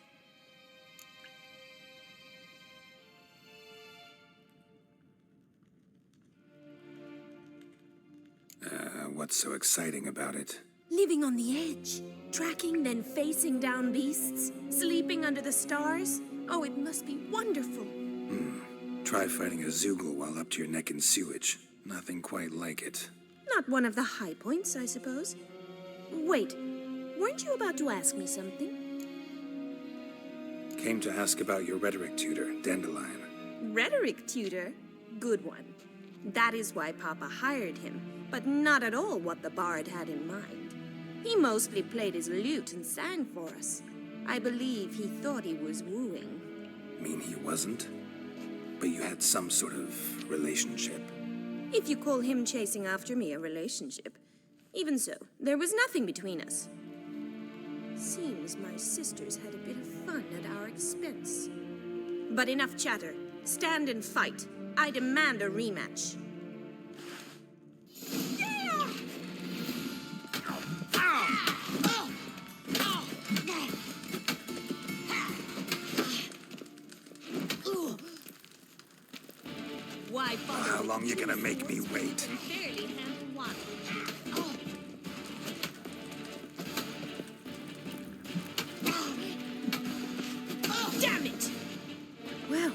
What's so exciting about it? Living on the edge. Tracking, then facing down beasts. Sleeping under the stars. Oh, it must be wonderful. Try fighting a Zoogle while up to your neck in sewage. Nothing quite like it. Not one of the high points, I suppose. Wait, weren't you about to ask me something? Came to ask about your rhetoric tutor, Dandelion. Rhetoric tutor? Good one. That is why Papa hired him, but not at all what the bard had in mind. He mostly played his lute and sang for us. I believe he thought he was wooing. Mean he wasn't? But you had some sort of relationship. If you call him chasing after me a relationship. Even so, there was nothing between us. Seems my sisters had a bit of fun at our expense. But enough chatter. Stand and fight. I demand a rematch. Why bother? How long you gonna make me wait? Barely handle one. Damn it! Well,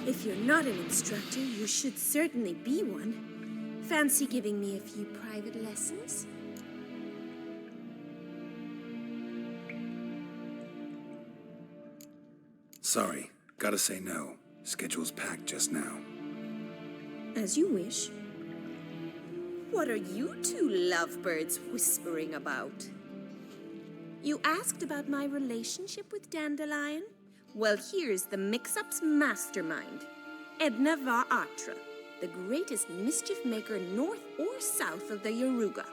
if you're not an instructor, you should certainly be one. Fancy giving me a few private lessons? Sorry, gotta say no. Schedule's packed just now. As you wish. What are you two lovebirds whispering about? You asked about my relationship with Dandelion? Well, here's the mix-up's mastermind. Edna var Atra, the greatest mischief maker north or south of the Yaruga.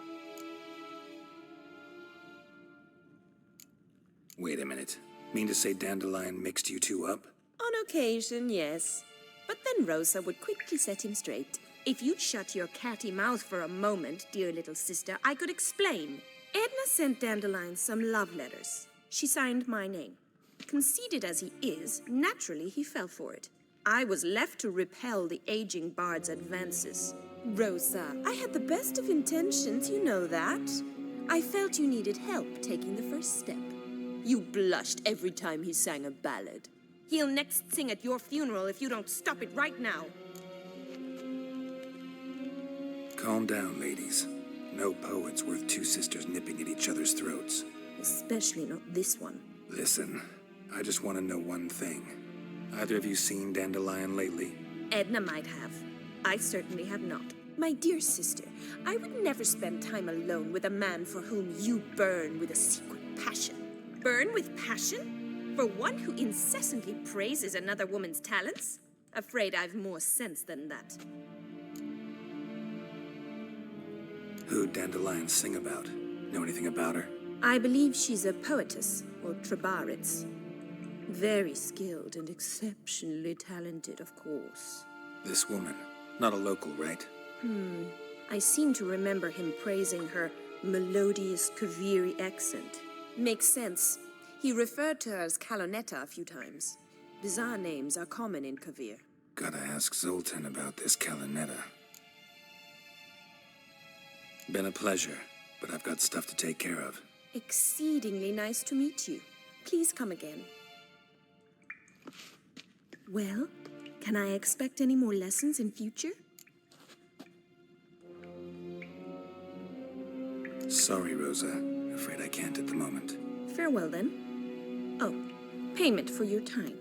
Wait a minute. Mean to say Dandelion mixed you two up? On occasion, yes. But then Rosa would quickly set him straight. If you'd shut your catty mouth for a moment, dear little sister, I could explain. Edna sent Dandelion some love letters. She signed my name. Conceited as he is, naturally he fell for it. I was left to repel the aging bard's advances. Rosa, I had the best of intentions, you know that. I felt you needed help taking the first step. You blushed every time he sang a ballad. He'll next sing at your funeral if you don't stop it right now. Calm down, ladies. No poet's worth two sisters nipping at each other's throats. Especially not this one. Listen, I just want to know one thing. Either of you seen Dandelion lately? Edna might have. I certainly have not. My dear sister, I would never spend time alone with a man for whom you burn with a secret passion. Burn with passion? For one who incessantly praises another woman's talents? Afraid I've more sense than that. Who'd Dandelion sing about? Know anything about her? I believe she's a poetess, or trabaritz. Very skilled and exceptionally talented, of course. This woman. Not a local, right? I seem to remember him praising her melodious Kaviri accent. Makes sense. He referred to her as Kalonetta a few times. Bizarre names are common in Kavir. Gotta ask Zoltan about this Kalonetta. Been a pleasure, but I've got stuff to take care of. Exceedingly nice to meet you. Please come again. Well, can I expect any more lessons in future? Sorry, Rosa. Afraid I can't at the moment. Farewell, then. Oh, payment for your time.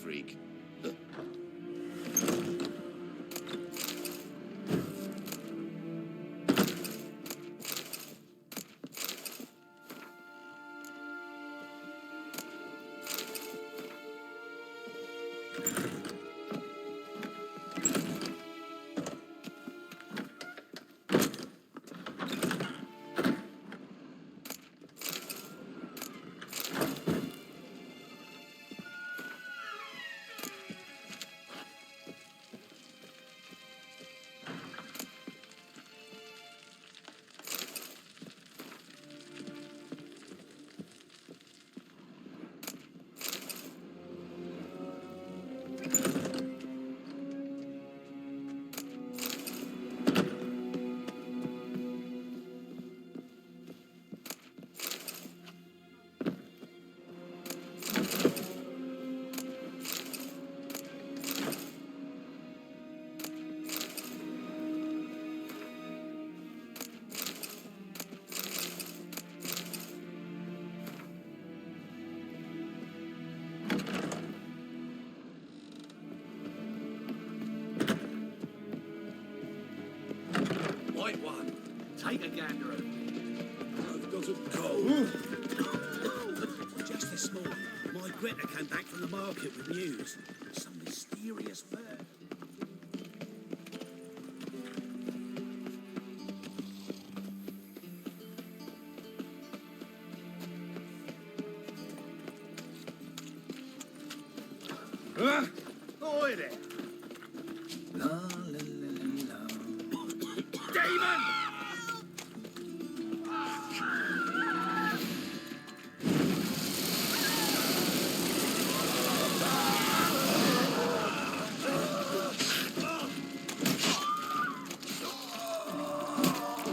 freak. White one, take a gander over here. I've got a cold. Just this morning, my Greta came back from the market with news. Some mysterious bird. Oi there! La, la, la, la, la. Damon!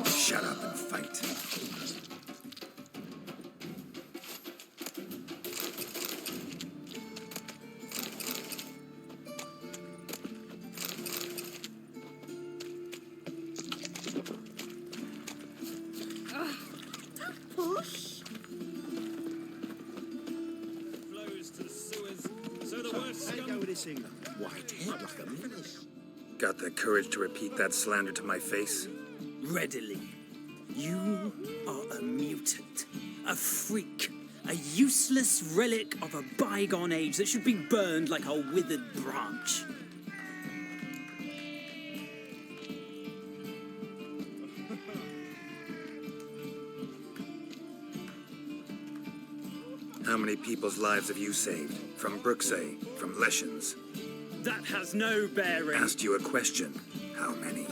Shut up and fight. Push. Flows to the sewers, so the worst There you scum... go with this thing. White hair like a menace. Got the courage to repeat that slander to my face? Readily. You are a mutant, a freak, a useless relic of a bygone age that should be burned like a withered branch. How many people's lives have you saved? From Brooksay, from Leshens? That has no bearing. Asked you a question. How many?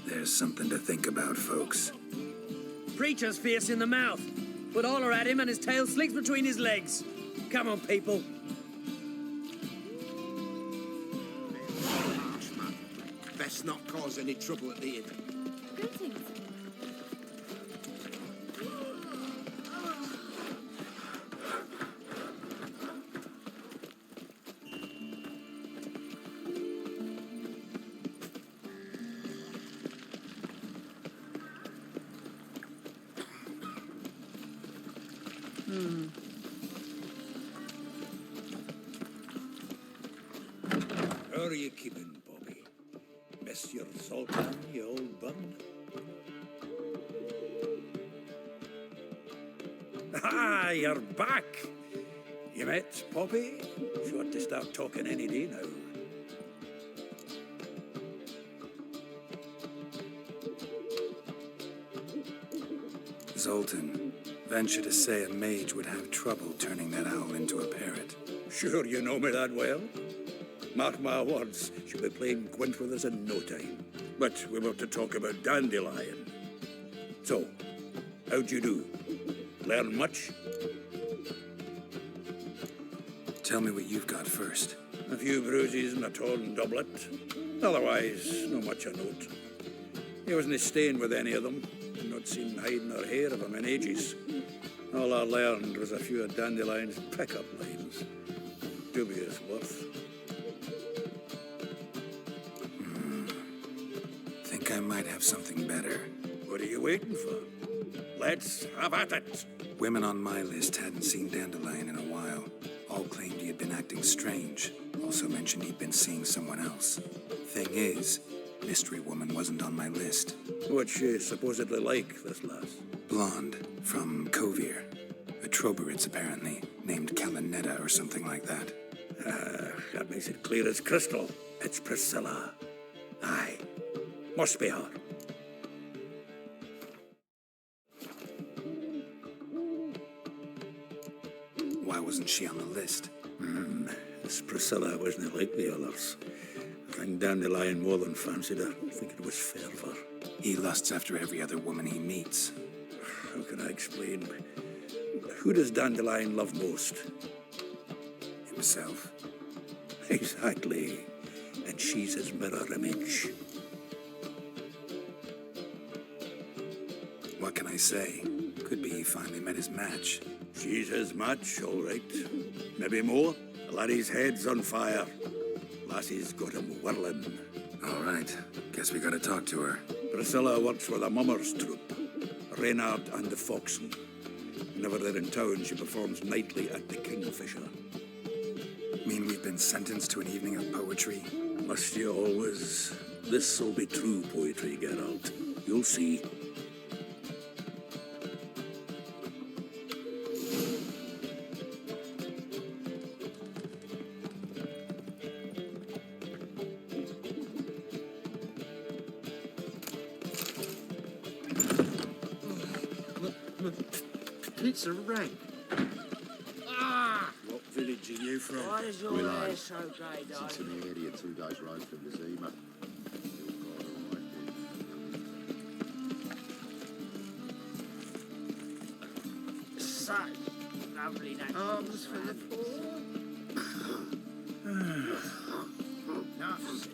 There's something to think about, folks. Preacher's fierce in the mouth, but holler at him and his tail slicks between his legs. Come on, people. Best not cause any trouble at the inn. Greetings. How are you keeping, Bobby? Miss your Sultan, you old bun? Ah, you're back. You met Poppy? She ought to start talking any day now. Zoltan, venture to say a mage would have trouble turning that owl into a parrot. Sure you know me that well. Mark my words, she'll be playing quint with us in no time. But we were to talk about Dandelion. So, how'd you do? Learn much? Tell me what you've got first. A few bruises and a torn doublet. Otherwise, no much a note. He wasn't staying with any of them. Not seen hiding or hair of him in ages. All I learned was a few of Dandelion's pick-up lines. Dubious worth. Think I might have something better. What are you waiting for? Let's have at it. Women on my list hadn't seen Dandelion in a while. All claimed he had been acting strange. Also mentioned he'd been seeing someone else. Thing is, Mystery Woman wasn't on my list. What's she supposedly like, this lass? Blonde, from Kovir. A Troberitz, apparently, named Kalinetta or something like that. That makes it clear as crystal. It's Priscilla. Aye. Must be her. Why wasn't she on the list? This Priscilla wasn't like the others. I think Dandelion more than fancied her. I think it was fervour. He lusts after every other woman he meets. How can I explain? Who does Dandelion love most? Himself. Exactly. And she's his mirror image. What can I say? Could be he finally met his match. She's his match, all right. Maybe more. The laddie's head's on fire. Lassie's got him whirling. All right. Guess we gotta talk to her. Priscilla works with a mummers troupe, Reynard and the Foxen. Whenever they're in town, she performs nightly at the Kingfisher. Mean we've been sentenced to an evening of poetry? Must you always? This'll be true poetry, Geralt. You'll see. Pizza rank. What village are you from? Why is your hair so grey, darling? It's an area 2 days' road from the Zima. So lovely, that arms for the poor. Enough said.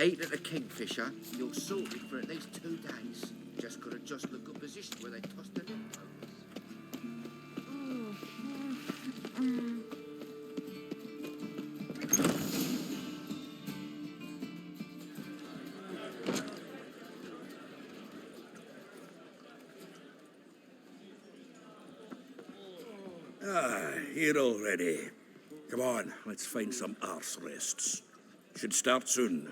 Ate at the Kingfisher, you're sorted for at least 2 days. Just got to just look at position where they tossed the lint Here already. Come on, let's find some arse rests. Should start soon.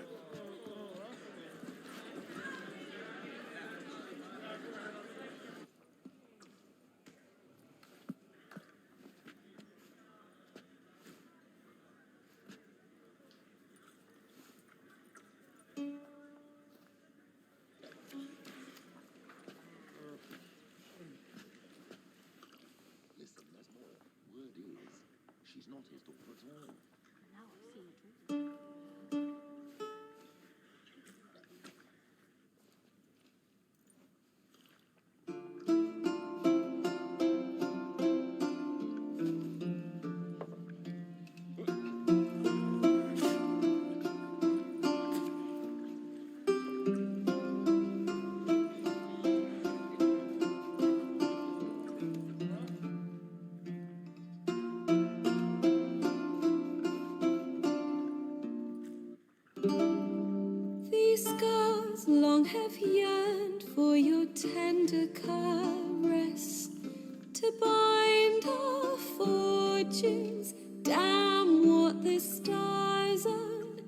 Listen, there's more. Word is, she's not his daughter at all. Now I see it. These scars long have yearned for your tender caress, to bind our fortunes. Damn what the stars own.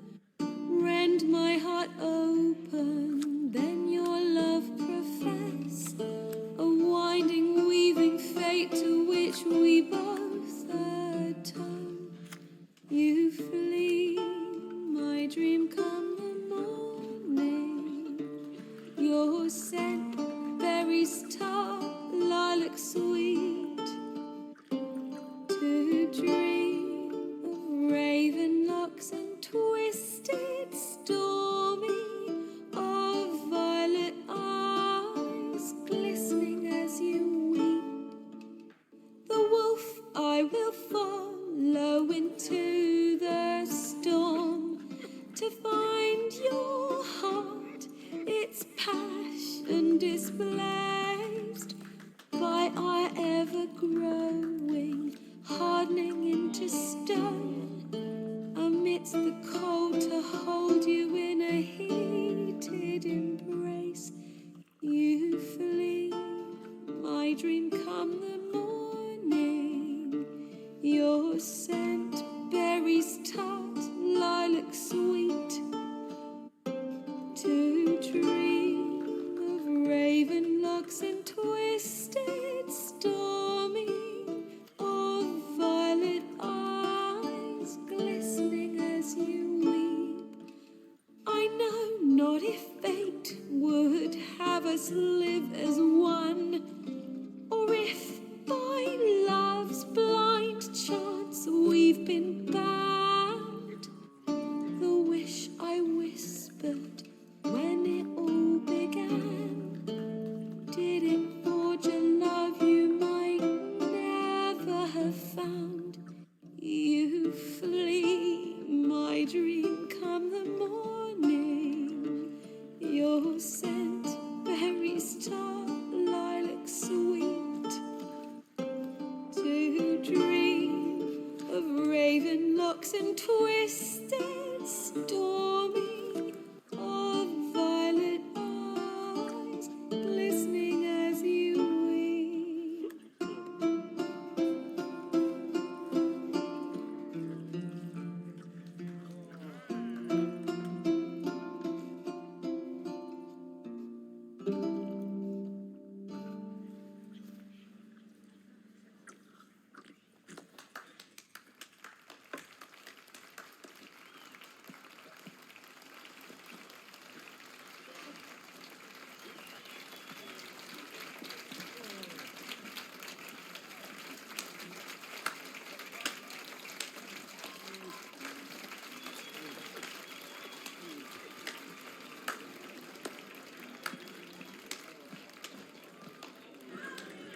Rend my heart open, then your love profess, a winding, weaving fate to which we both atone. You flee, my dream come the morning. Your scent, berries tart, lilac sweet. To dream of raven locks and twisted, stormy, of violet eyes glistening as you weep. The wolf I will follow into the storm, to find your heart, its passion displaced by our locks and twisted, stormy, of violet eyes, glistening as you weep.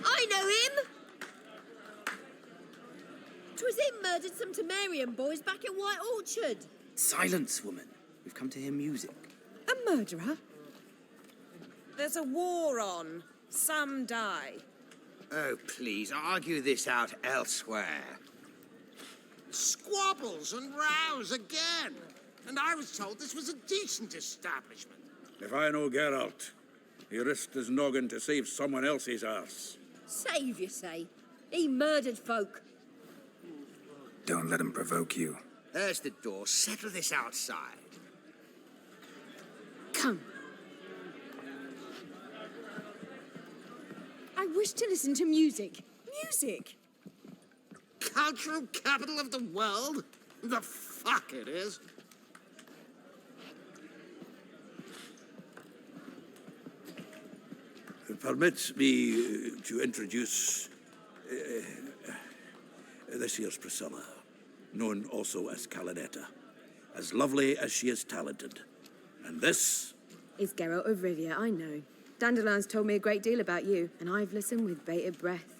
I know him! 'Twas him murdered some Temerian boys back at White Orchard. Silence, woman. We've come to hear music. A murderer? There's a war on. Some die. Oh, please, argue this out elsewhere. Squabbles and rows again. And I was told this was a decent establishment. If I know Geralt, he risked his noggin to save someone else's arse. Save, you say? He murdered folk. Don't let him provoke you. There's the door. Settle this outside. Come. I wish to listen to music. Music! Cultural capital of the world? The fuck it is. Permit me to introduce this here's Priscilla, known also as Calinetta, as lovely as she is talented. And this Is Geralt of Rivia, I know. Dandelion's told me a great deal about you, and I've listened with bated breath.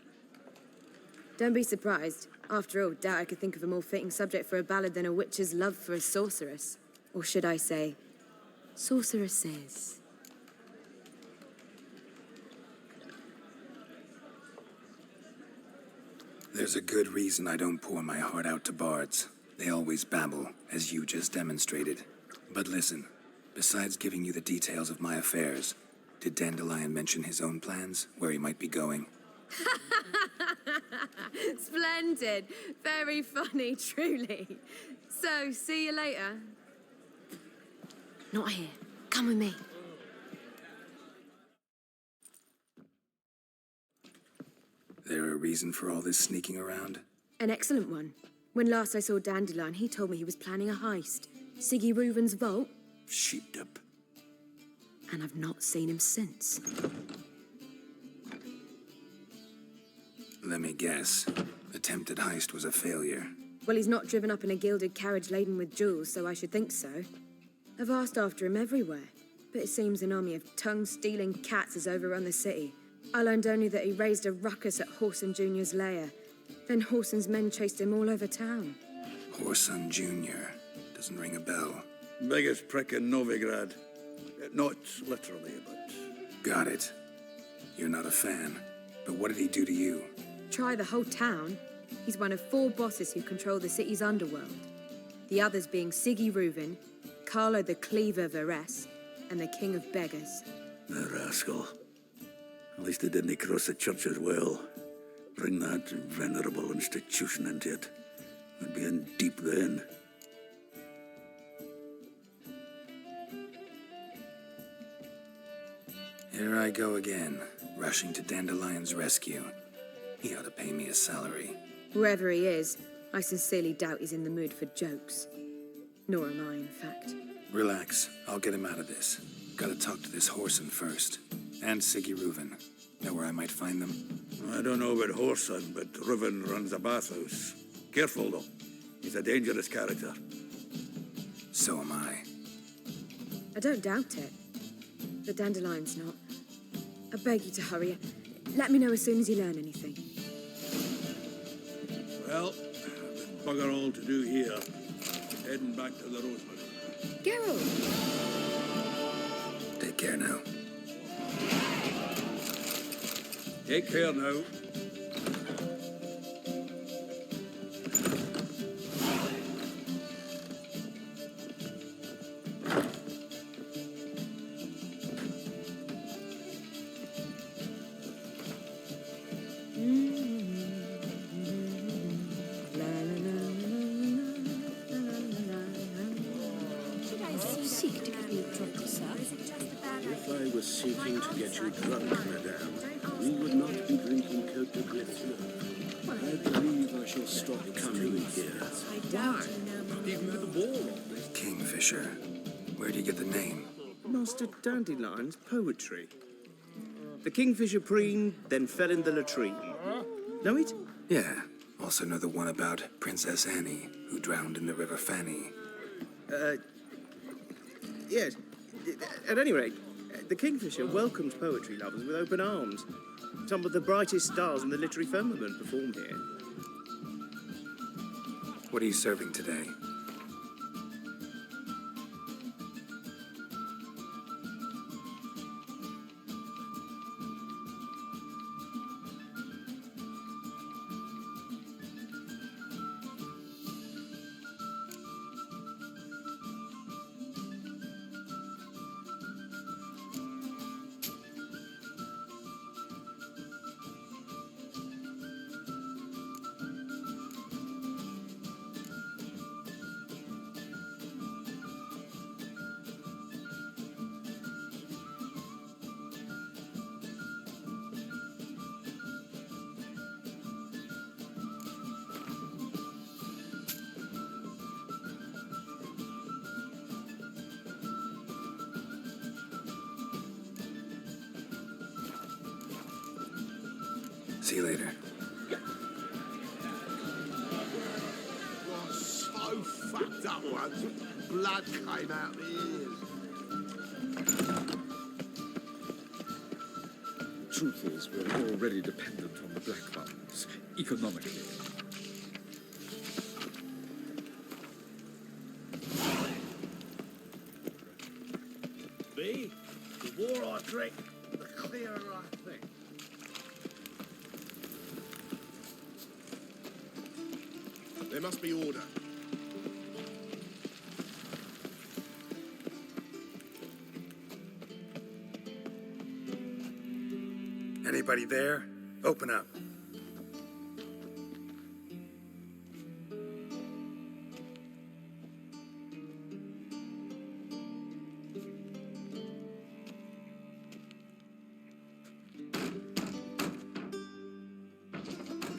Don't be surprised. After all, doubt I could think of a more fitting subject for a ballad than a witch's love for a sorceress. Or should I say, sorceresses. There's a good reason I don't pour my heart out to bards. They always babble, as you just demonstrated. But listen, besides giving you the details of my affairs, did Dandelion mention his own plans, where he might be going? Splendid. Very funny, truly. So, see you later. Not here. Come with me. There a reason for all this sneaking around? An excellent one. When last I saw Dandelion, he told me he was planning a heist. Siggy Reuven's vault. sheepdip. And I've not seen him since. Let me guess. Attempted heist was a failure. Well, he's not driven up in a gilded carriage laden with jewels, so I should think so. I've asked after him everywhere, but it seems an army of tongue-stealing cats has overrun the city. I learned only that he raised a ruckus at Whoreson Jr.'s lair. Then Whoreson's men chased him all over town. Whoreson Jr. Doesn't ring a bell. Biggest prick in Novigrad. Not literally, but... Got it. You're not a fan. But what did he do to you? Try the whole town. He's one of 4 bosses who control the city's underworld. The others being Siggy Reuven, Carlo the Cleaver Véres, and the King of Beggars. The rascal. At least he didn't cross the church as well. Bring that venerable institution into it. We'd be in deep then. Here I go again, rushing to Dandelion's rescue. He ought to pay me a salary. Whoever he is, I sincerely doubt he's in the mood for jokes. Nor am I, in fact. Relax, I'll get him out of this. Gotta talk to this Whoreson first. And Siggy Reuven. Know where I might find them? I don't know about Whoreson, but Reuven runs a bathhouse. Careful, though. He's a dangerous character. So am I. I don't doubt it. But Dandelion's not. I beg you to hurry. Let me know as soon as you learn anything. Well, there's bugger all to do here. Heading back to the Rosewood. Geralt! Take care now. Take care now. seeking to get you drunk, madame, we would not be drinking Côte de Bleu. I believe I shall stop coming here. Why? Even with the war on. Kingfisher. Where do you get the name? Master Dandelion's poetry. The kingfisher preened, then fell in the latrine. Know it? Yeah. Also know the one about Princess Annie, who drowned in the River Fanny. Yes. At any rate, the kingfisher welcomes poetry lovers with open arms. Some of the brightest stars in the literary firmament perform here. What are you serving today? See you later. Was so fucked up once, blood came out the ears. The truth is, we're already dependent on the black funds, economically. Me? The more I drink, the clearer I think. There must be order. Anybody there? Open up.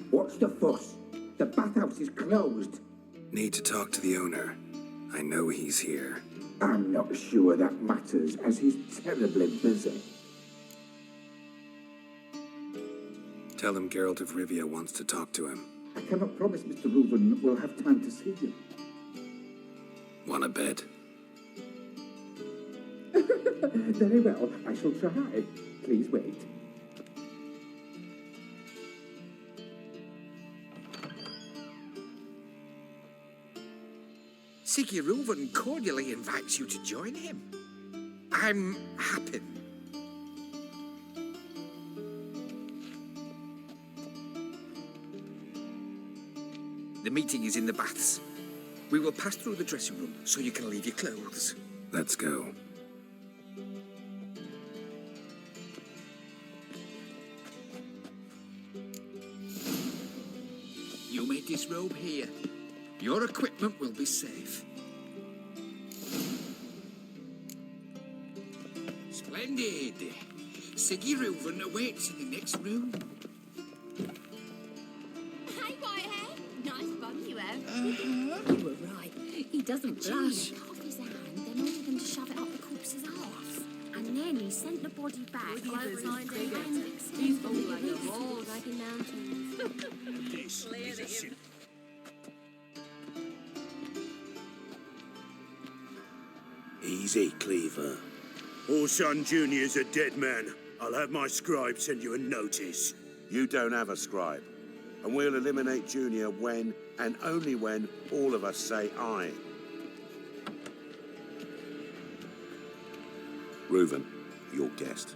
What's the fuss? The bathhouse is closed. Need to talk to the owner. I know he's here. I'm not sure that matters, as he's terribly busy. Tell him Geralt of Rivia wants to talk to him. I cannot promise Mr. Reuven will have time to see you. Want a bet? Very well, I shall try. Please wait. Siggy Reuven cordially invites you to join him. I'm happy. The meeting is in the baths. We will pass through the dressing room so you can leave your clothes. Let's go. You may disrobe here. Your equipment will be safe. Splendid. Siggy Reuven awaits in the next room. Hey, Whitehead. Nice bum you have. You were right. He doesn't blush. Cut off his hand, then ordered them to shove it up the corpse's arse. And then he sent the body back over his hand. He's all like a wall, like in mountains. This is a sin. Easy, Cleaver. Orson Jr.'s a dead man. I'll have my scribe send you a notice. You don't have a scribe. And we'll eliminate Junior when, and only when, all of us say aye. Reuven, your guest.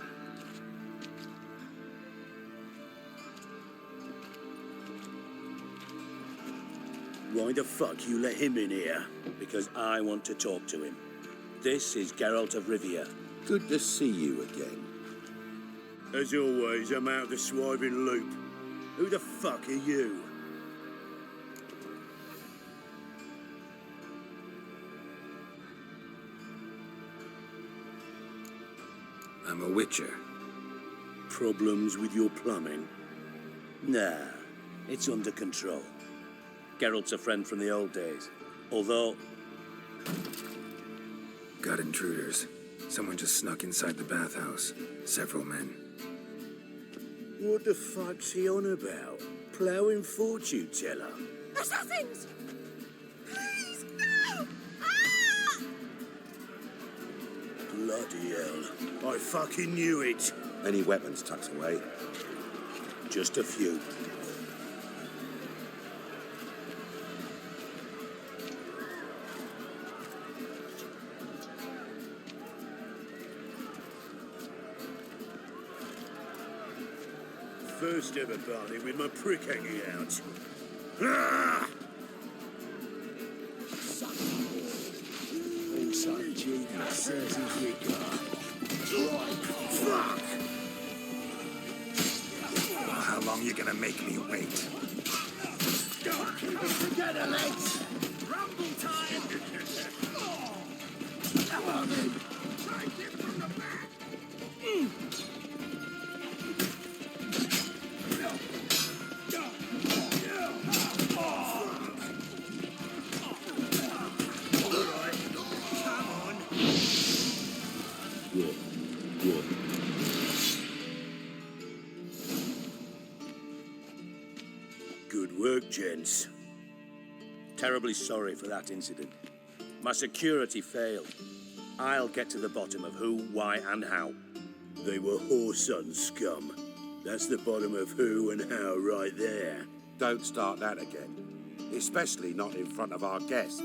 Why the fuck you let him in here? Because I want to talk to him. This is Geralt of Rivia. Good to see you again. As always, I'm out of the swiving loop. Who the fuck are you? I'm a witcher. Problems with your plumbing? Nah, it's under control. Geralt's a friend from the old days. Although... Got intruders. Someone just snuck inside the bathhouse. Several men. What the fuck's he on about? Ploughing fortune teller? Assassins! Please, no! Ah! Bloody hell. I fucking knew it. Any weapons tucked away? Just a few. First ever party with my prick hanging out. Ah! Also, Junior says he's regard. Fuck! Well, how long you gonna make me wait? Together, legs! Rumble time! Come on, then. Take him from the back! Good work, gents. Terribly sorry for that incident. My security failed. I'll get to the bottom of who, why, and how. They were whoreson scum. That's the bottom of who and how right there. Don't start that again. Especially not in front of our guest.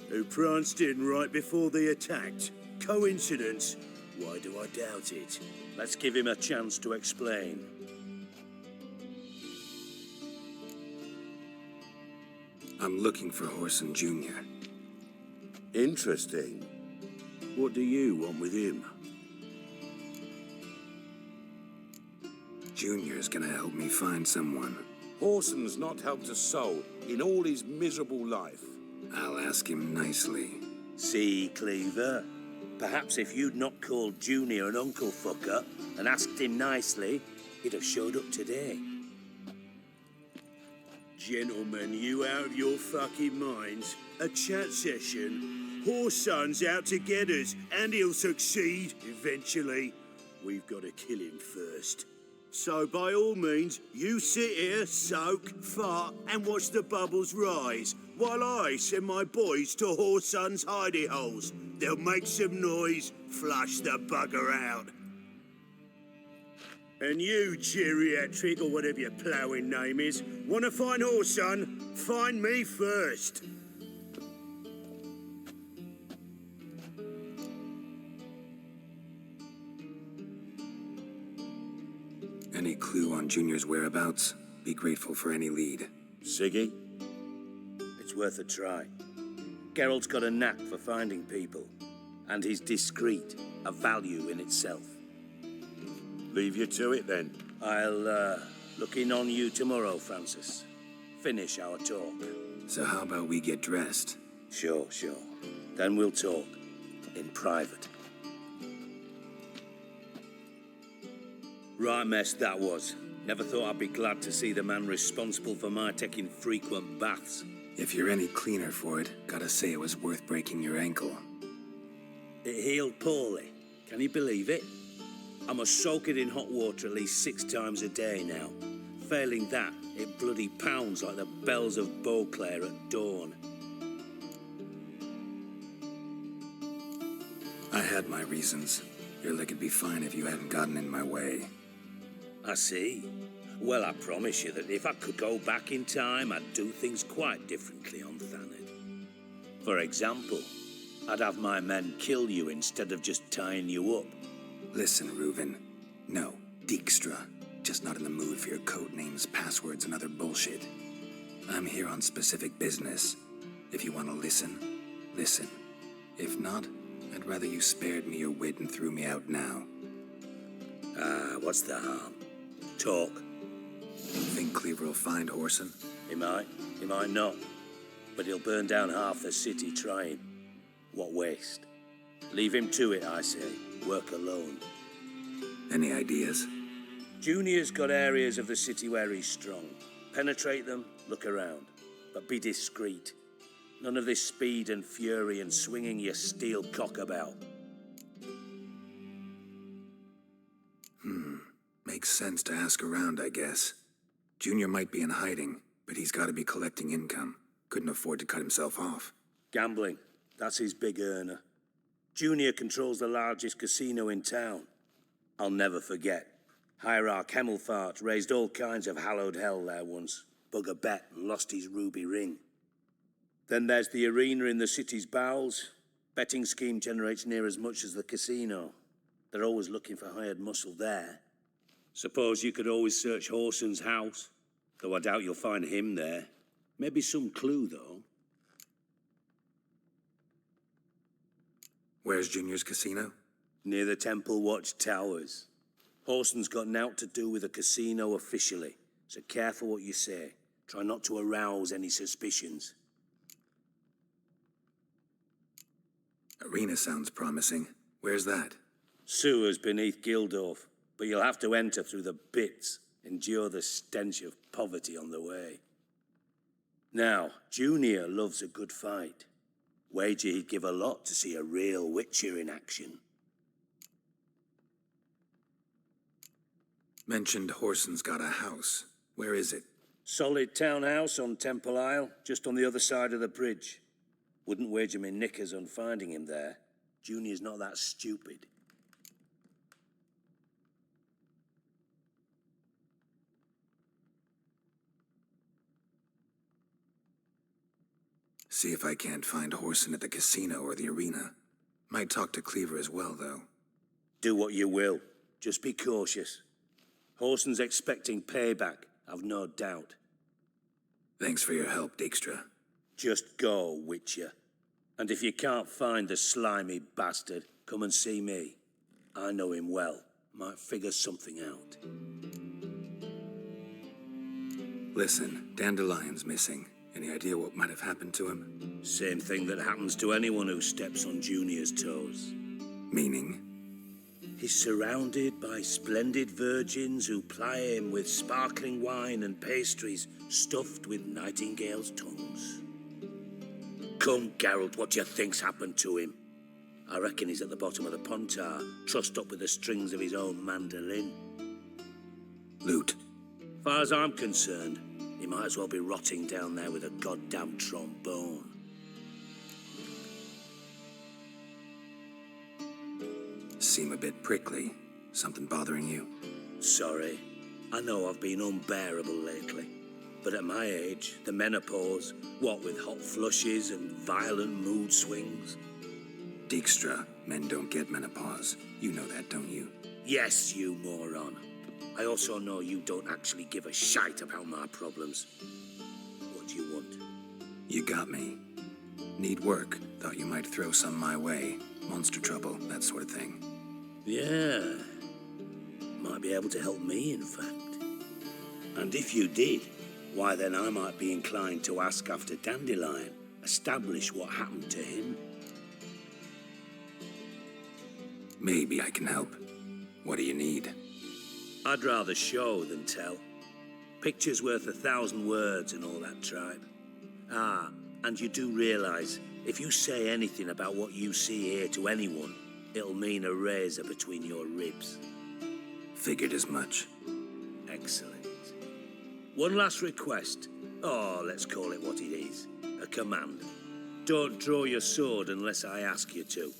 Who pranced in right before they attacked. Coincidence? Why do I doubt it? Let's give him a chance to explain. I'm looking for Whoreson Jr. Interesting. What do you want with him? Junior's gonna help me find someone. Whoreson's not helped a soul in all his miserable life. I'll ask him nicely. See, Cleaver? Perhaps if you'd not called Junior an uncle fucker and asked him nicely, he'd have showed up today. Gentlemen, you out of your fucking minds? A chat session? Whoreson's out to get us, and he'll succeed eventually. We've got to kill him first. So by all means, you sit here, soak, fart, and watch the bubbles rise, while I send my boys to Whoreson's hidey holes. They'll make some noise, flush the bugger out. And you, geriatric, or whatever your ploughing name is, want to find Whoreson? Find me first. Any clue on Junior's whereabouts? Be grateful for any lead. Siggy? It's worth a try. Geralt's got a knack for finding people, and he's discreet, a value in itself. Leave you to it, then. I'll, look in on you tomorrow, Francis. Finish our talk. So how about we get dressed? Sure. Then we'll talk. In private. Right mess that was. Never thought I'd be glad to see the man responsible for my taking frequent baths. If you're any cleaner for it, gotta say it was worth breaking your ankle. It healed poorly. Can you believe it? I must soak it in hot water at least 6 times a day now. Failing that, it bloody pounds like the bells of Beauclair at dawn. I had my reasons. Your leg would be fine if you hadn't gotten in my way. I see. Well, I promise you that if I could go back in time, I'd do things quite differently on Thanet. For example, I'd have my men kill you instead of just tying you up. Listen, Reuven. No, Dijkstra. Just not in the mood for your code names, passwords, and other bullshit. I'm here on specific business. If you want to listen, listen. If not, I'd rather you spared me your wit and threw me out now. What's the harm? Talk. Think Cleaver will find Whoreson? He might not. But he'll burn down half the city trying. What waste? Leave him to it, I say. Work alone. Any ideas? Junior's got areas of the city where he's strong. Penetrate them, look around. But be discreet. None of this speed and fury and swinging your steel cock about. Makes sense to ask around, I guess. Junior might be in hiding, but he's got to be collecting income. Couldn't afford to cut himself off. Gambling. That's his big earner. Junior controls the largest casino in town. I'll never forget. Hierarch Hemmelfart raised all kinds of hallowed hell there once. Bug a bet and lost his ruby ring. Then there's the arena in the city's bowels. Betting scheme generates near as much as the casino. They're always looking for hired muscle there. Suppose you could always search Horson's house, though I doubt you'll find him there. Maybe some clue, though. Where's Junior's casino? Near the Temple Watch Towers. Horson's got naught to do with the casino officially, so careful what you say. Try not to arouse any suspicions. Arena sounds promising. Where's that? Sewers beneath Gildorf, but you'll have to enter through the bits, endure the stench of poverty on the way. Now, Junior loves a good fight. Wager he'd give a lot to see a real Witcher in action. Mentioned Horson's got a house. Where is it? Solid townhouse on Temple Isle, just on the other side of the bridge. Wouldn't wager me knickers on finding him there. Junior's not that stupid. See if I can't find Horson at the casino or the arena. Might talk to Cleaver as well, though. Do what you will. Just be cautious. Horson's expecting payback, I've no doubt. Thanks for your help, Dijkstra. Just go, Witcher. And if you can't find the slimy bastard, come and see me. I know him well. Might figure something out. Listen, Dandelion's missing. Any idea what might have happened to him? Same thing that happens to anyone who steps on Junior's toes. Meaning? He's surrounded by splendid virgins who ply him with sparkling wine and pastries stuffed with nightingales' tongues. Come, Geralt, what do you think's happened to him? I reckon he's at the bottom of the Pontar, trussed up with the strings of his own mandolin. Loot. Far as I'm concerned, he might as well be rotting down there with a goddamn trombone. Seem a bit prickly. Something bothering you? Sorry. I know I've been unbearable lately. But at my age, the menopause, what with hot flushes and violent mood swings. Dijkstra, men don't get menopause. You know that, don't you? Yes, you moron. I also know you don't actually give a shite about my problems. What do you want? You got me. Need work. Thought you might throw some my way. Monster trouble, that sort of thing. Yeah. Might be able to help me, in fact. And if you did, why then I might be inclined to ask after Dandelion, establish what happened to him. Maybe I can help. What do you need? I'd rather show than tell. Picture's worth 1,000 words and all that tribe. Ah, and you do realize, if you say anything about what you see here to anyone, it'll mean a razor between your ribs. Figured as much. Excellent. One last request. Oh, let's call it what it is. A command. Don't draw your sword unless I ask you to.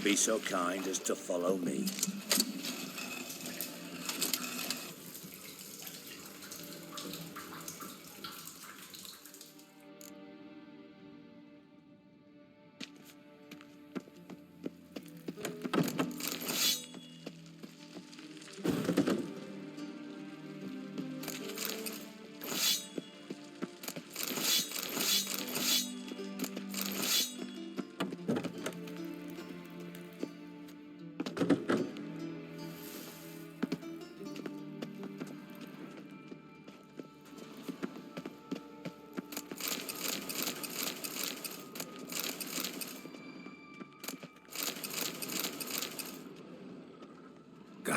Be so kind as to follow me.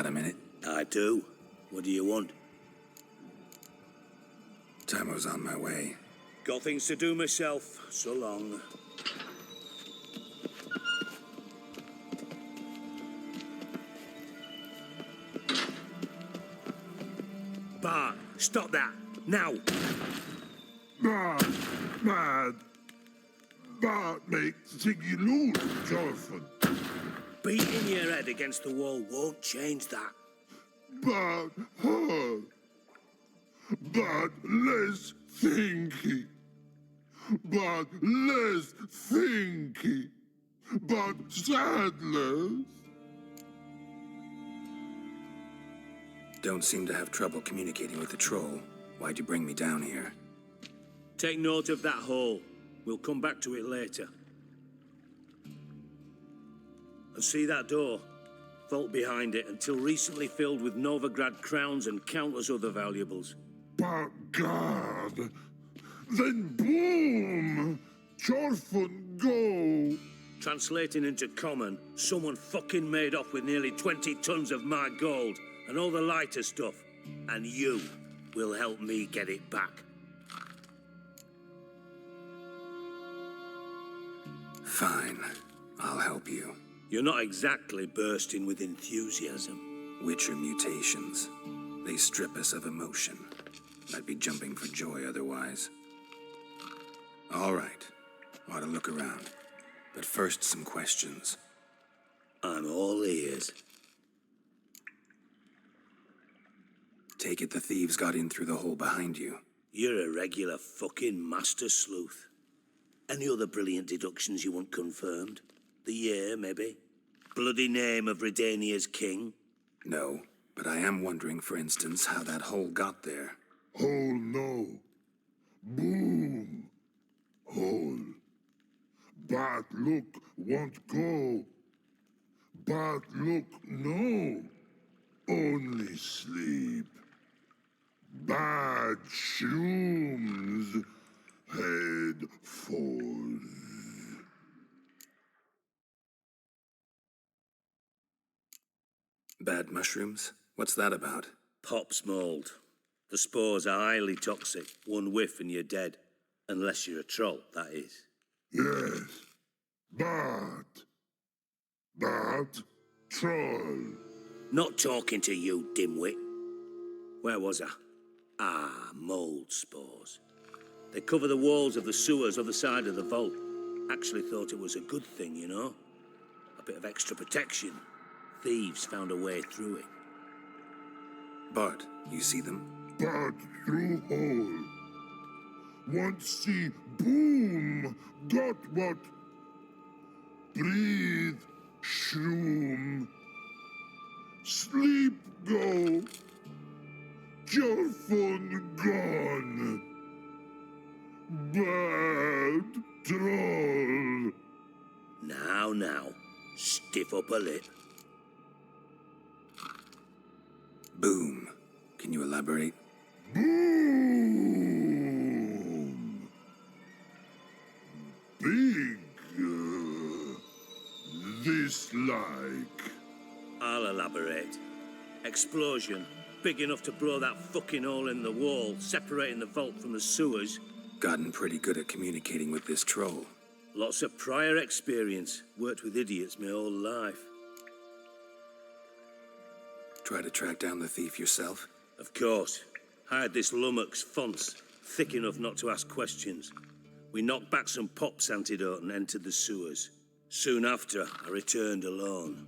Got a minute? I do. What do you want? Timer's on my way. Got things to do myself. So long. Bart, stop that! Now! Bad. Bart makes Ziggy lose, Jonathan. Beating your head against the wall won't change that. But hard. But less thinky. But less thinky. But sadless. Don't seem to have trouble communicating with the troll. Why'd you bring me down here? Take note of that hole. We'll come back to it later. And see that door? Vault behind it, until recently filled with Novigrad crowns and countless other valuables. But God, then boom! Chorfun go! Translating into common, someone fucking made off with nearly 20 tons of my gold and all the lighter stuff. And you will help me get it back. Fine. I'll help you. You're not exactly bursting with enthusiasm. Witcher mutations. They strip us of emotion. I'd be jumping for joy otherwise. All right. Ought to look around. But first, some questions. I'm all ears. Take it the thieves got in through the hole behind you. You're a regular fucking master sleuth. Any other brilliant deductions you want confirmed? The year, maybe? Bloody name of Redania's king? No, but I am wondering, for instance, how that hole got there. Hole no. Boom. Hole. But look won't go. But look no. Only sleep. Bad shrooms. Head falls. Bad mushrooms? What's that about? Pop's mold. The spores are highly toxic. One whiff and you're dead. Unless you're a troll, that is. Yes. But troll. Not talking to you, dimwit. Where was I? Ah, mold spores. They cover the walls of the sewers other side of the vault. Actually thought it was a good thing, you know? A bit of extra protection. Thieves found a way through it. Bart, you see them? But through hole. Want see boom. Got what? Breathe. Shroom. Sleep go. Your phone gone. Bad troll. Now. Stiff up a lip. Boom. Can you elaborate? Boom. Big. This like. I'll elaborate. Explosion. Big enough to blow that fucking hole in the wall, separating the vault from the sewers. Gotten pretty good at communicating with this troll. Lots of prior experience. Worked with idiots my whole life. Try to track down the thief yourself? Of course. Hired this lummox, Fonce, thick enough not to ask questions. We knocked back some Pop's antidote and entered the sewers. Soon after, I returned alone.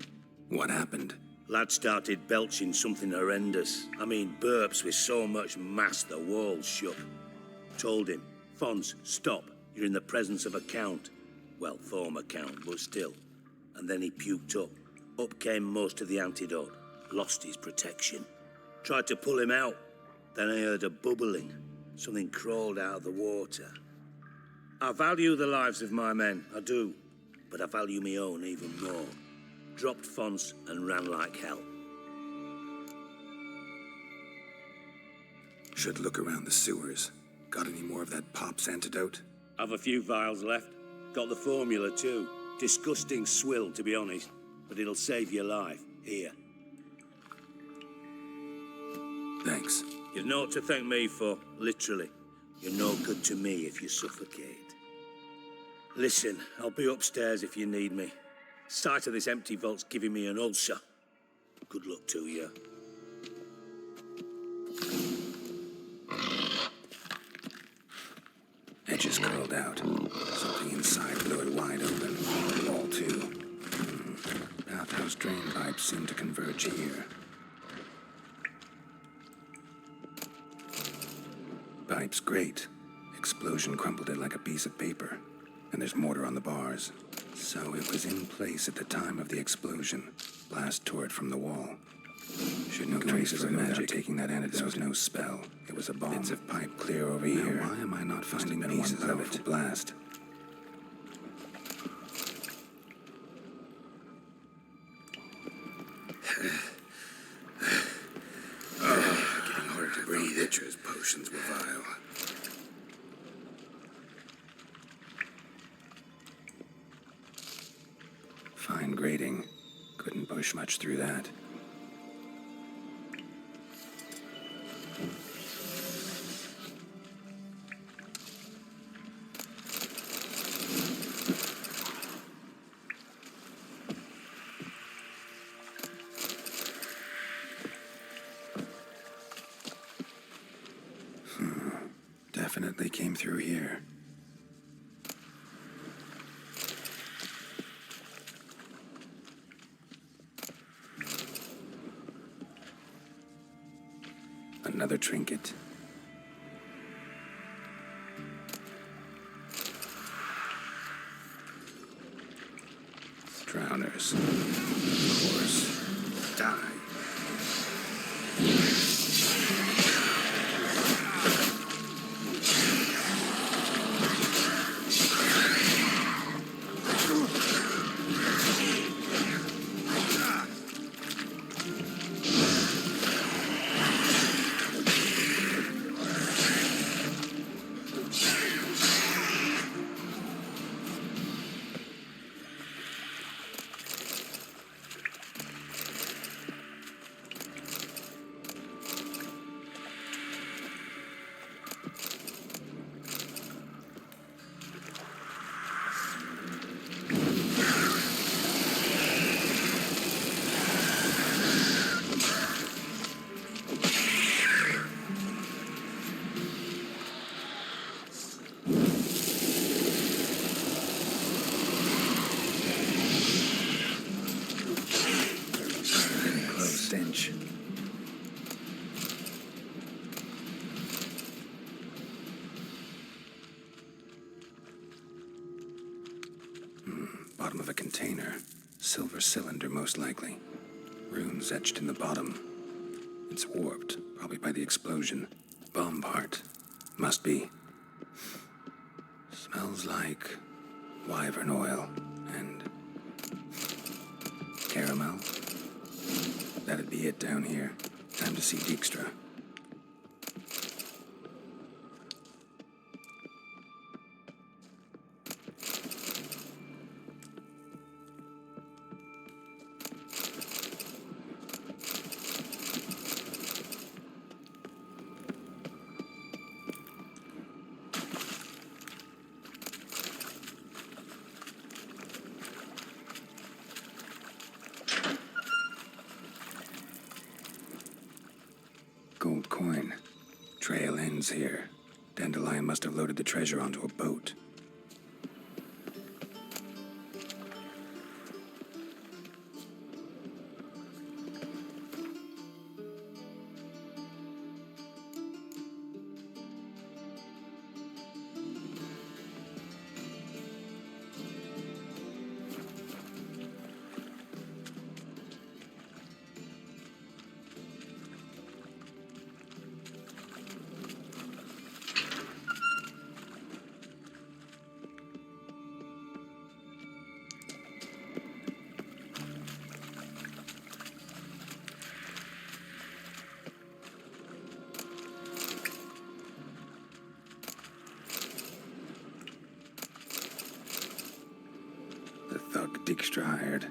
What happened? Lad started belching something horrendous. I mean, burps with so much mass the walls shook. Told him, Fonce, stop. You're in the presence of a count. Well, former count, but still. And then he puked up. Up came most of the antidote. Lost his protection. Tried to pull him out. Then I heard a bubbling. Something crawled out of the water. I value the lives of my men, I do. But I value my own even more. Dropped Fonce and ran like hell. Should look around the sewers. Got any more of that Pop's antidote? I've a few vials left. Got the formula too. Disgusting swill, to be honest. But it'll save your life. Here. Thanks. You've naught to thank me for, literally. You're no good to me if you suffocate. Listen, I'll be upstairs if you need me. Sight of this empty vault's giving me an ulcer. Good luck to you. Edges curled out. Something inside blew it wide open. The wall, too. Bathhouse drain pipes seem to converge here. Pipes, great. Explosion crumpled it like a piece of paper. And there's mortar on the bars. So it was in place at the time of the explosion. Blast tore it from the wall. Should no traces of magic taking that antidote. This was no spell. It was a bomb. Bits of pipe clear over here. Why am I not finding pieces of it? Blast. Getting harder to breathe. Itcher's potions were vile. Fine grating. Couldn't push much through that. Definitely came through here. Another trinket. Drowners. Of course. Die. Stench. Bottom of a container. Silver cylinder, most likely. Runes etched in the bottom. It's warped, probably by the explosion. Bomb part. Must be. Smells like wyvern oil and caramel. That'd be it down here. Time to see Dijkstra. Gold coin. Trail ends here. Dandelion must have loaded the treasure onto a boat. The thug Dijkstra hired.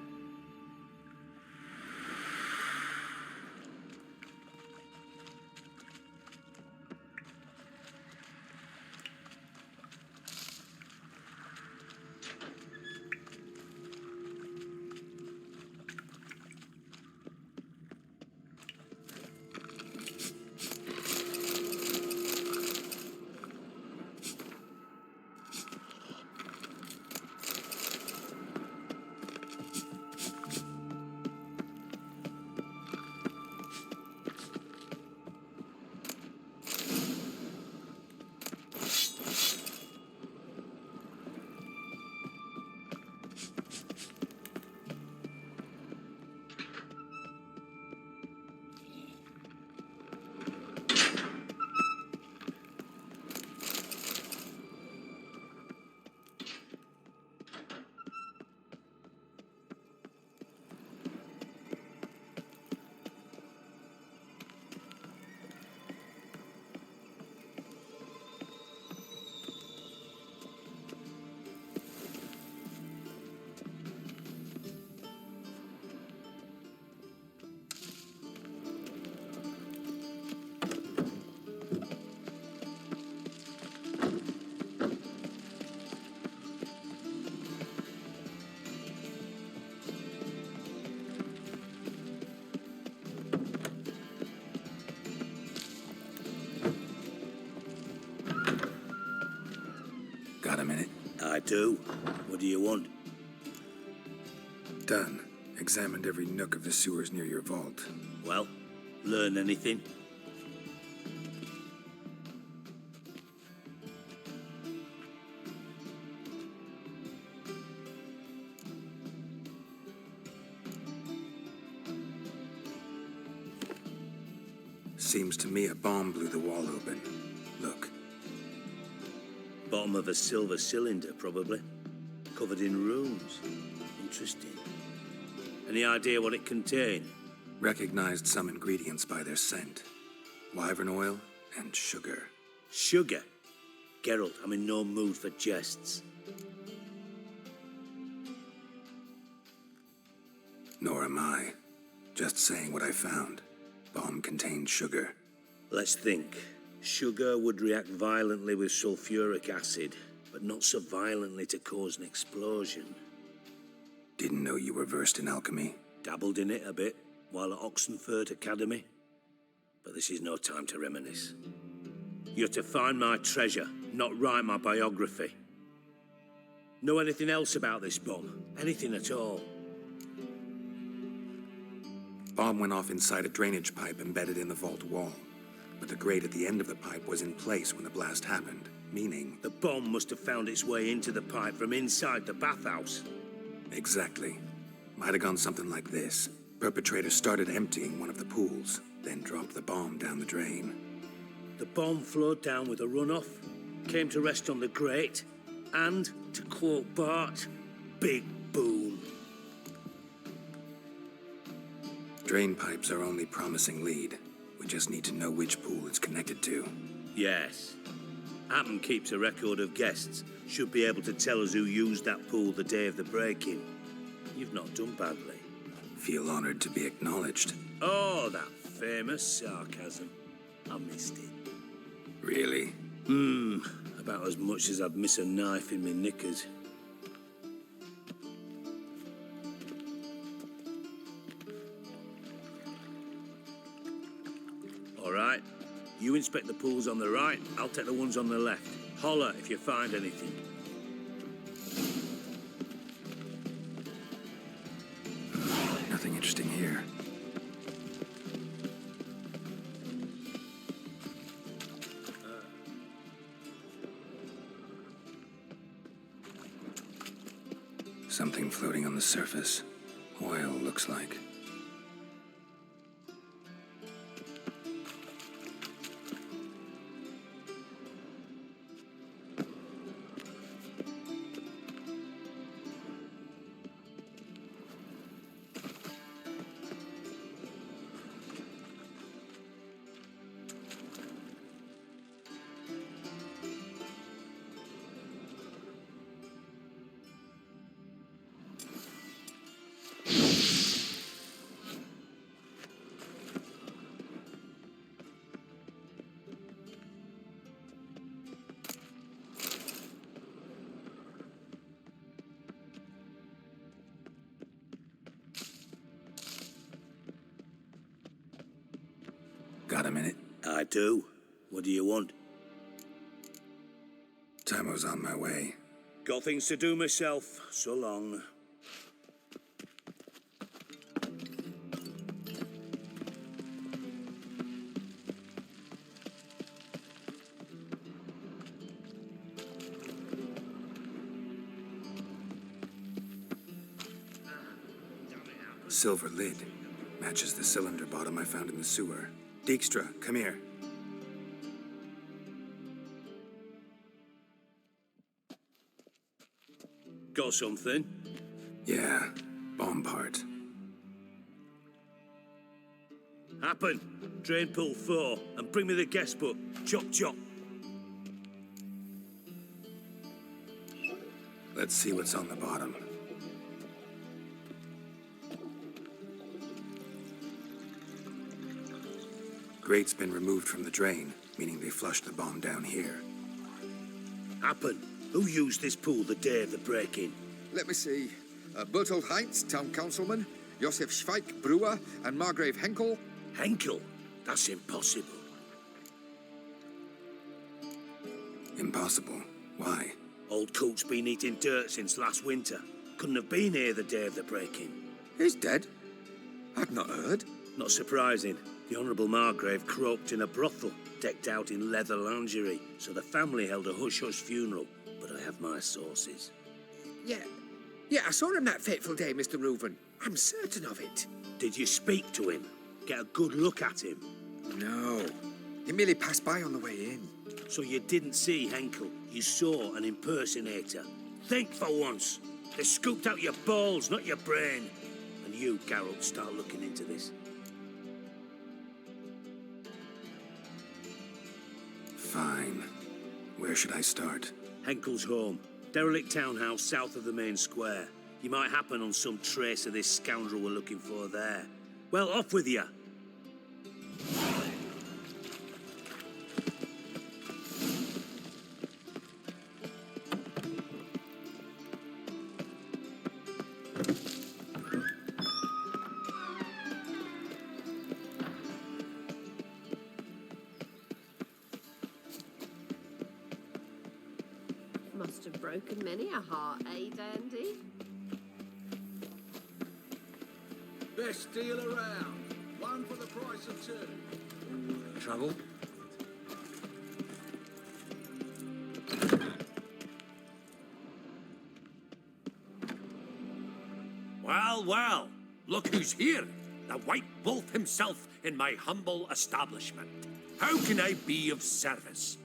Got a minute? I do. What do you want? Done. Examined every nook of the sewers near your vault. Well, learn anything? Seems to me a bomb blew the wall open. Look. Bottom of a silver cylinder, probably. Covered in runes. Interesting. Any idea what it contained? Recognized some ingredients by their scent. Wyvern oil and sugar. Sugar? Geralt, I'm in no mood for jests. Nor am I. Just saying what I found. Bomb contained sugar. Let's think. Sugar would react violently with sulfuric acid, but not so violently to cause an explosion. Didn't know you were versed in alchemy. Dabbled in it a bit while at Oxenford Academy. But this is no time to reminisce. You're to find my treasure, not write my biography. Know anything else about this bomb? Anything at all? Bomb went off inside a drainage pipe embedded in the vault wall. But the grate at the end of the pipe was in place when the blast happened, meaning... The bomb must have found its way into the pipe from inside the bathhouse. Exactly. Might have gone something like this. Perpetrator started emptying one of the pools, then dropped the bomb down the drain. The bomb flowed down with a runoff, came to rest on the grate, and, to quote Bart, big boom. Drain pipes are only promising lead. We just need to know which pool it's connected to. Yes. Hammond keeps a record of guests. Should be able to tell us who used that pool the day of the break-in. You've not done badly. Feel honored to be acknowledged. Oh, that famous sarcasm. I missed it. Really? About as much as I'd miss a knife in my knickers. All right. You inspect the pools on the right, I'll take the ones on the left. Holler if you find anything. Nothing interesting here. Something floating on the surface. Oil, looks like. Got a minute? I do. What do you want? Time's on my way. Got things to do myself. So long. Silver lid. Matches the cylinder bottom I found in the sewer. Dijkstra, come here. Got something? Yeah, bomb part. Happen. Drain pool 4, and bring me the guest book. Chop chop. Let's see what's on the bottom. Grate's been removed from the drain, meaning they flushed the bomb down here. Happen. Who used this pool the day of the break-in? Let me see. Bertold Heinz, town councilman, Josef Schweik, brewer, and Margrave Henkel. Henkel? That's impossible. Impossible? Why? Old Coot's been eating dirt since last winter. Couldn't have been here the day of the break-in. He's dead? I'd not heard. Not surprising. The Honourable Margrave croaked in a brothel, decked out in leather lingerie, so the family held a hush-hush funeral. But I have my sources. Yeah, I saw him that fateful day, Mr. Reuven. I'm certain of it. Did you speak to him? Get a good look at him? No. He merely passed by on the way in. So you didn't see Henkel. You saw an impersonator. Think for once. They scooped out your balls, not your brain. And you, Geralt, start looking into this. Fine. Where should I start? Henkel's home. Derelict townhouse south of the main square. You might happen on some trace of this scoundrel we're looking for there. Well, off with you. Must have broken many a heart, eh, Dandy? Best deal around. One for the price of two. Trouble? Well, well. Look who's here. The White Wolf himself in my humble establishment. How can I be of service?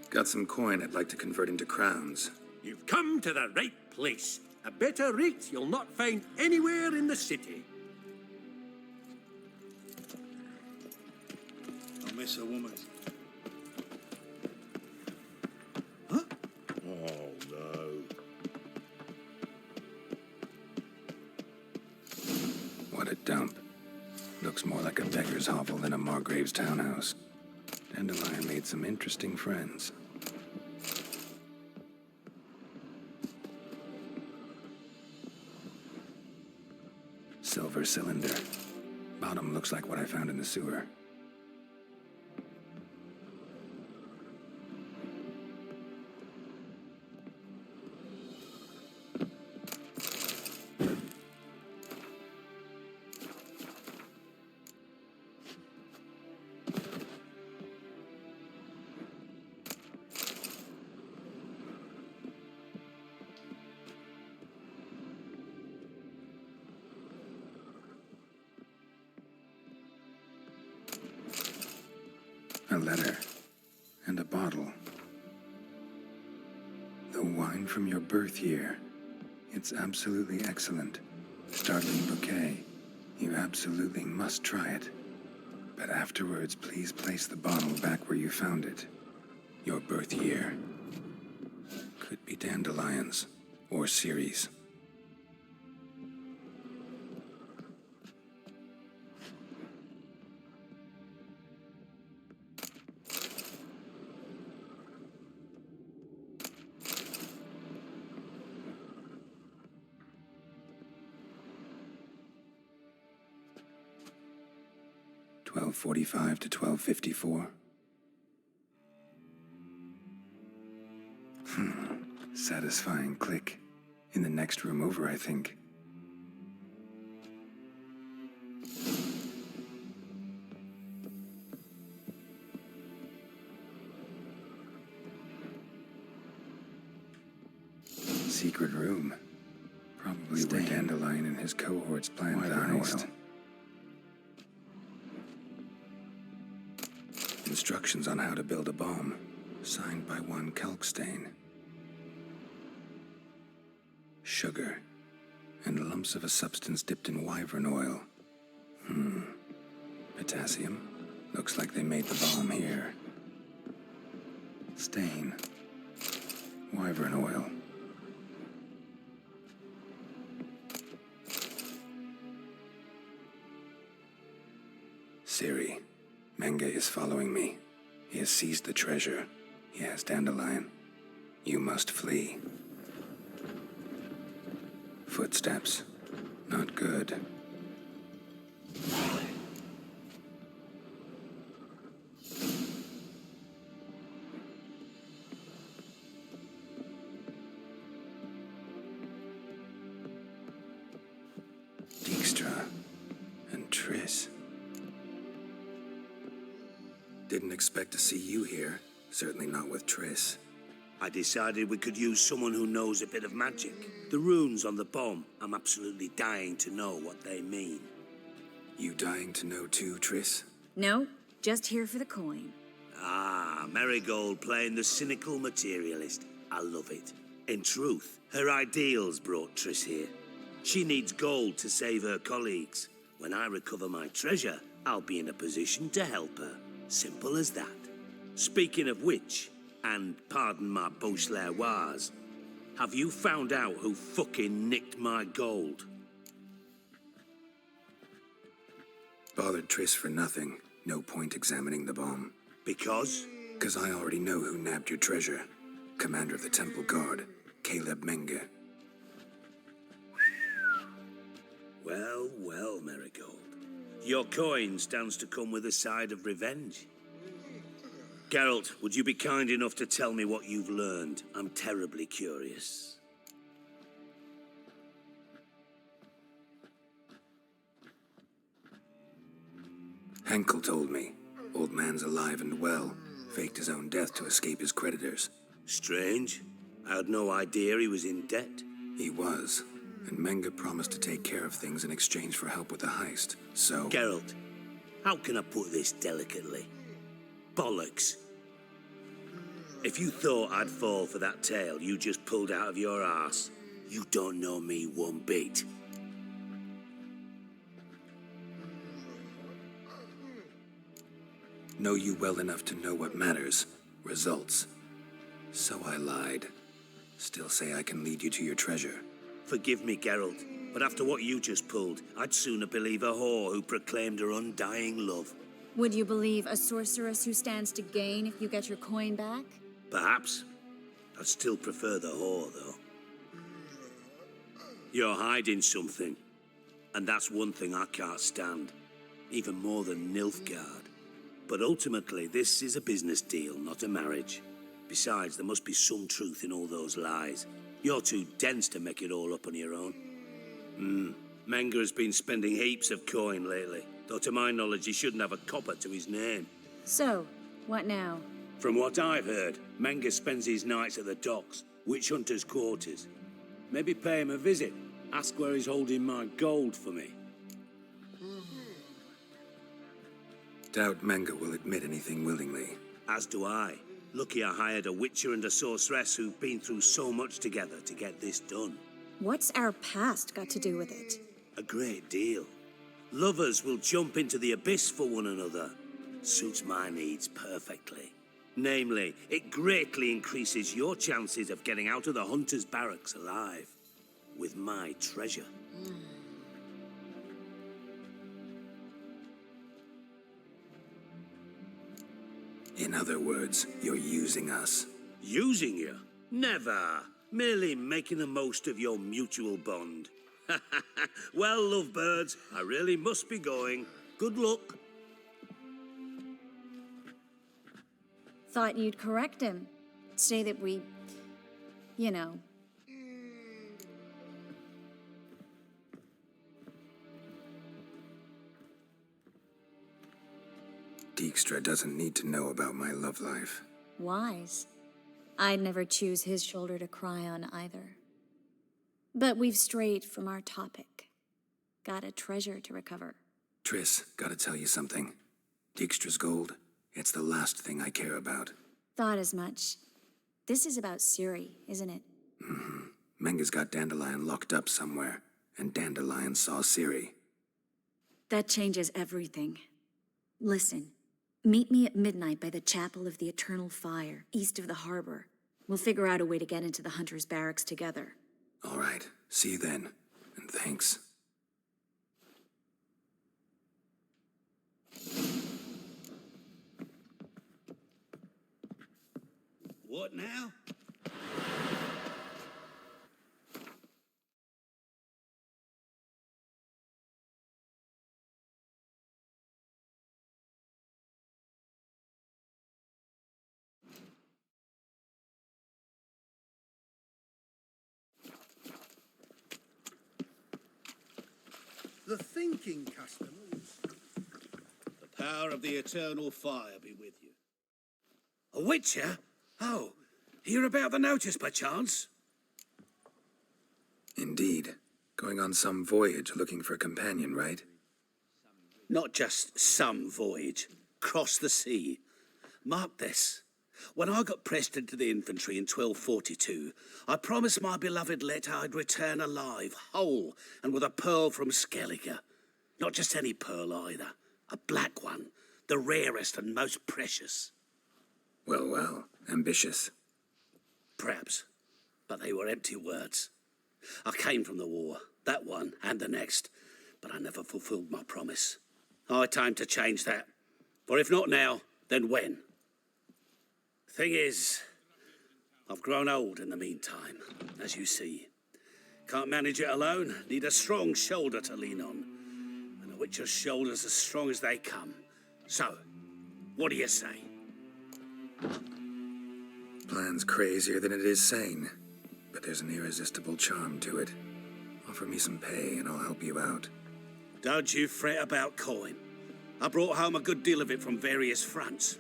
Got some coin I'd like to convert into crowns. You've come to the right place. A better rate you'll not find anywhere in the city. I miss a woman. Huh? Oh, no. What a dump. Looks more like a beggar's hovel than a Margrave's townhouse. Dandelion made some interesting friends. Silver cylinder. Bottom looks like what I found in the sewer. A letter. And a bottle. The wine from your birth year. It's absolutely excellent. Startling bouquet. You absolutely must try it. But afterwards, please place the bottle back where you found it. Your birth year. Could be dandelions. Or Ciri's. $12:45 to $12:54. Satisfying click. In the next room over, I think. Secret room. Probably where Dandelion and his cohorts planned the heist. Instructions on how to build a bomb, signed by one Kalkstain. Sugar, and lumps of a substance dipped in wyvern oil. Potassium. Looks like they made the bomb here. Stain. Wyvern oil. Ciri. Menge is following me. He has seized the treasure. He has Dandelion. You must flee. Footsteps. Not good. Didn't expect to see you here. Certainly not with Triss. I decided we could use someone who knows a bit of magic. The runes on the bomb, I'm absolutely dying to know what they mean. You dying to know too, Triss? No, just here for the coin. Ah, Marigold playing the cynical materialist. I love it. In truth, her ideals brought Triss here. She needs gold to save her colleagues. When I recover my treasure, I'll be in a position to help her. Simple as that. Speaking of which, and pardon my Beauclervoise, have you found out who fucking nicked my gold? Bothered Triss for nothing. No point examining the bomb. Because? Because I already know who nabbed your treasure. Commander of the Temple Guard, Caleb Menge. Well, well, Marigold. Your coin stands to come with a side of revenge. Geralt, would you be kind enough to tell me what you've learned? I'm terribly curious. Henkel told me. Old man's alive and well. Faked his own death to escape his creditors. Strange. I had no idea he was in debt. He was. And Menge promised to take care of things in exchange for help with the heist. So... Geralt, how can I put this delicately? Bollocks. If you thought I'd fall for that tale you just pulled out of your arse, you don't know me one bit. Know you well enough to know what matters. Results. So I lied. Still say I can lead you to your treasure. Forgive me, Geralt, but after what you just pulled, I'd sooner believe a whore who proclaimed her undying love. Would you believe a sorceress who stands to gain if you get your coin back? Perhaps. I'd still prefer the whore, though. You're hiding something, and that's one thing I can't stand, even more than Nilfgaard. But ultimately, this is a business deal, not a marriage. Besides, there must be some truth in all those lies. You're too dense to make it all up on your own. Menge has been spending heaps of coin lately, though to my knowledge he shouldn't have a copper to his name. So, what now? From what I've heard, Menge spends his nights at the docks, witch hunters' quarters. Maybe pay him a visit. Ask where he's holding my gold for me. Doubt Menge will admit anything willingly. As do I. Lucky I hired a witcher and a sorceress who've been through so much together to get this done. What's our past got to do with it? A great deal. Lovers will jump into the abyss for one another. Suits my needs perfectly. Namely, it greatly increases your chances of getting out of the hunter's barracks alive. With my treasure. In other words, you're using us. Using you? Never. Merely making the most of your mutual bond. Well, lovebirds, I really must be going. Good luck. Thought you'd correct him. Say that we... you know... Dijkstra doesn't need to know about my love life. wise. I'd never choose his shoulder to cry on either. But we've strayed from our topic. Got a treasure to recover. Triss, gotta tell you something. Dijkstra's gold, it's the last thing I care about. Thought as much. This is about Ciri, isn't it? Mm-hmm. Menge's got Dandelion locked up somewhere, and Dandelion saw Ciri. That changes everything. Listen, meet me at midnight by the Chapel of the Eternal Fire, east of the harbor. We'll figure out a way to get into the Hunter's Barracks together. All right, see you then, and thanks. What now? The thinking customers. The Power of the eternal fire be with you. A witcher? Oh, hear about the notice, perchance? Indeed. Going on some voyage looking for a companion, right? Not just some voyage. Cross the sea. Mark this. When I got pressed into the infantry in 1242, I promised my beloved Let I'd return alive, whole, and with a pearl from Skellige. Not just any pearl either. A black one. The rarest and most precious. Well, well. Ambitious. Perhaps. But they were empty words. I came from the war. That one and the next. But I never fulfilled my promise. High time to change that. For if not now, then when? Thing is, I've grown old in the meantime, as you see. Can't manage it alone, need a strong shoulder to lean on. And a witcher's shoulder's as strong as they come. So, what do you say? Plan's crazier than it is sane, but there's an irresistible charm to it. Offer me some pay and I'll help you out. Don't you fret about coin. I brought home a good deal of it from various fronts.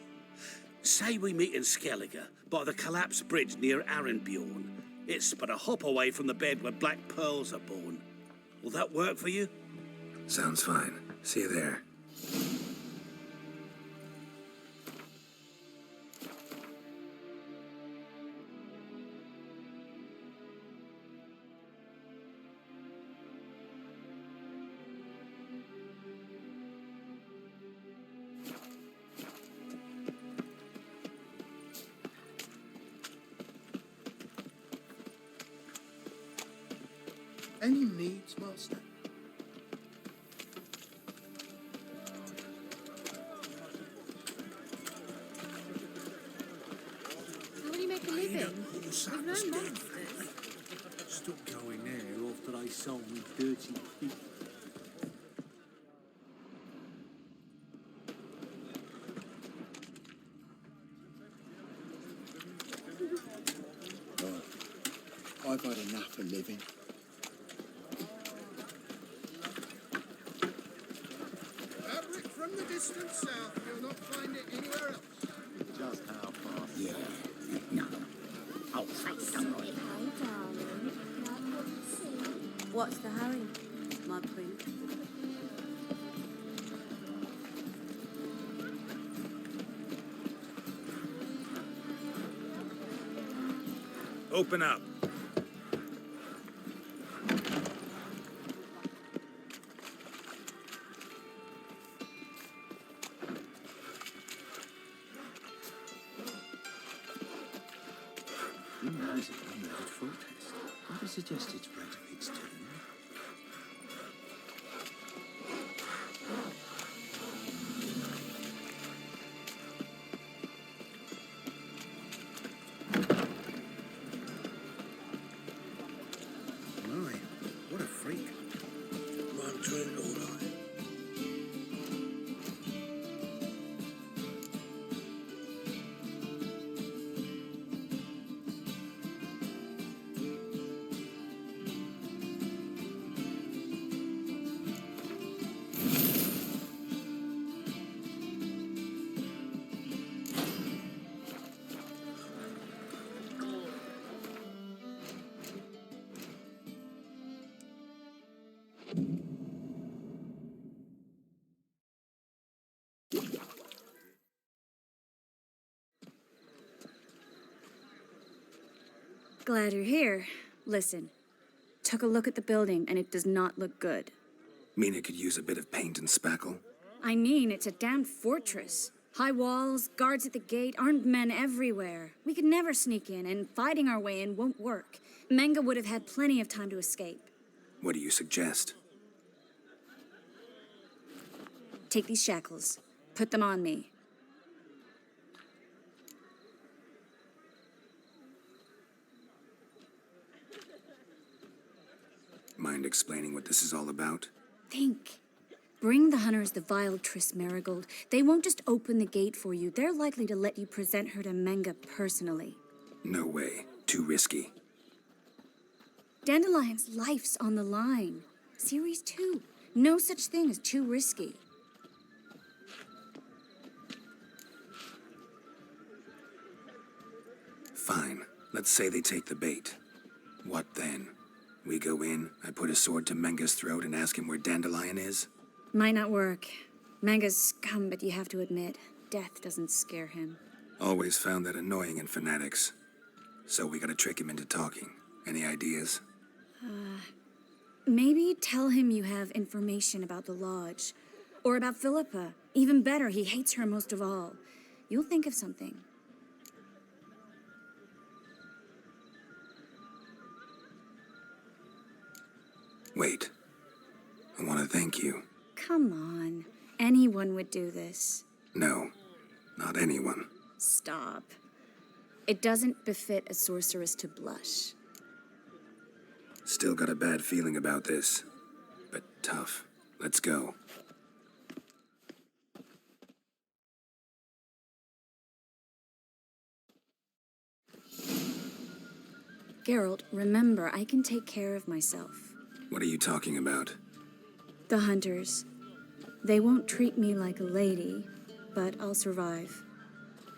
Say we meet in Skellige, by the collapsed bridge near Arenbjorn. It's but a hop away from the bed where black pearls are born. Will that work for you? Sounds fine. See you there. Any needs, Master? How will you make a living? With no masters? Stopped going there after I sold me dirty feet. I've had enough of living. Fabric from the distant south, you'll not find it anywhere else. Just how far? Yeah. No. I'll take some of it. What's the hurry, my prince? Open up. Who knows it when they did full test? I would suggest it's Brad Pitt's turn. My, what a freak. Run to it, all right. Glad you're here. Listen, took a look at the building and it does not look good. Mean it could use a bit of paint and spackle? I mean, it's a damn fortress. High walls, guards at the gate, armed men everywhere. We could never sneak in, and fighting our way in won't work. Menga would have had plenty of time to escape. What do you suggest? Take these shackles. Put them on me. Mind explaining what this is all about? Think. Bring the hunters the vile Triss Marigold. They won't just open the gate for you. They're likely to let you present her to Menga personally. No way. Too risky. Dandelion's life's on the line. Series 2. No such thing as too risky. Fine. Let's say they take the bait. What then? We go in, I put a sword to Menga's throat and ask him where Dandelion is? Might not work. Manga's scum, but you have to admit, death doesn't scare him. Always found that annoying in fanatics. So we gotta trick him into talking. Any ideas? Maybe tell him you have information about the lodge. Or about Philippa. Even better, he hates her most of all. You'll think of something. Wait. I want to thank you. Come on. Anyone would do this. No, not anyone. Stop. It doesn't befit a sorceress to blush. Still got a bad feeling about this. But tough. Let's go. Geralt, remember, I can take care of myself. What are you talking about? The hunters. They won't treat me like a lady, but I'll survive.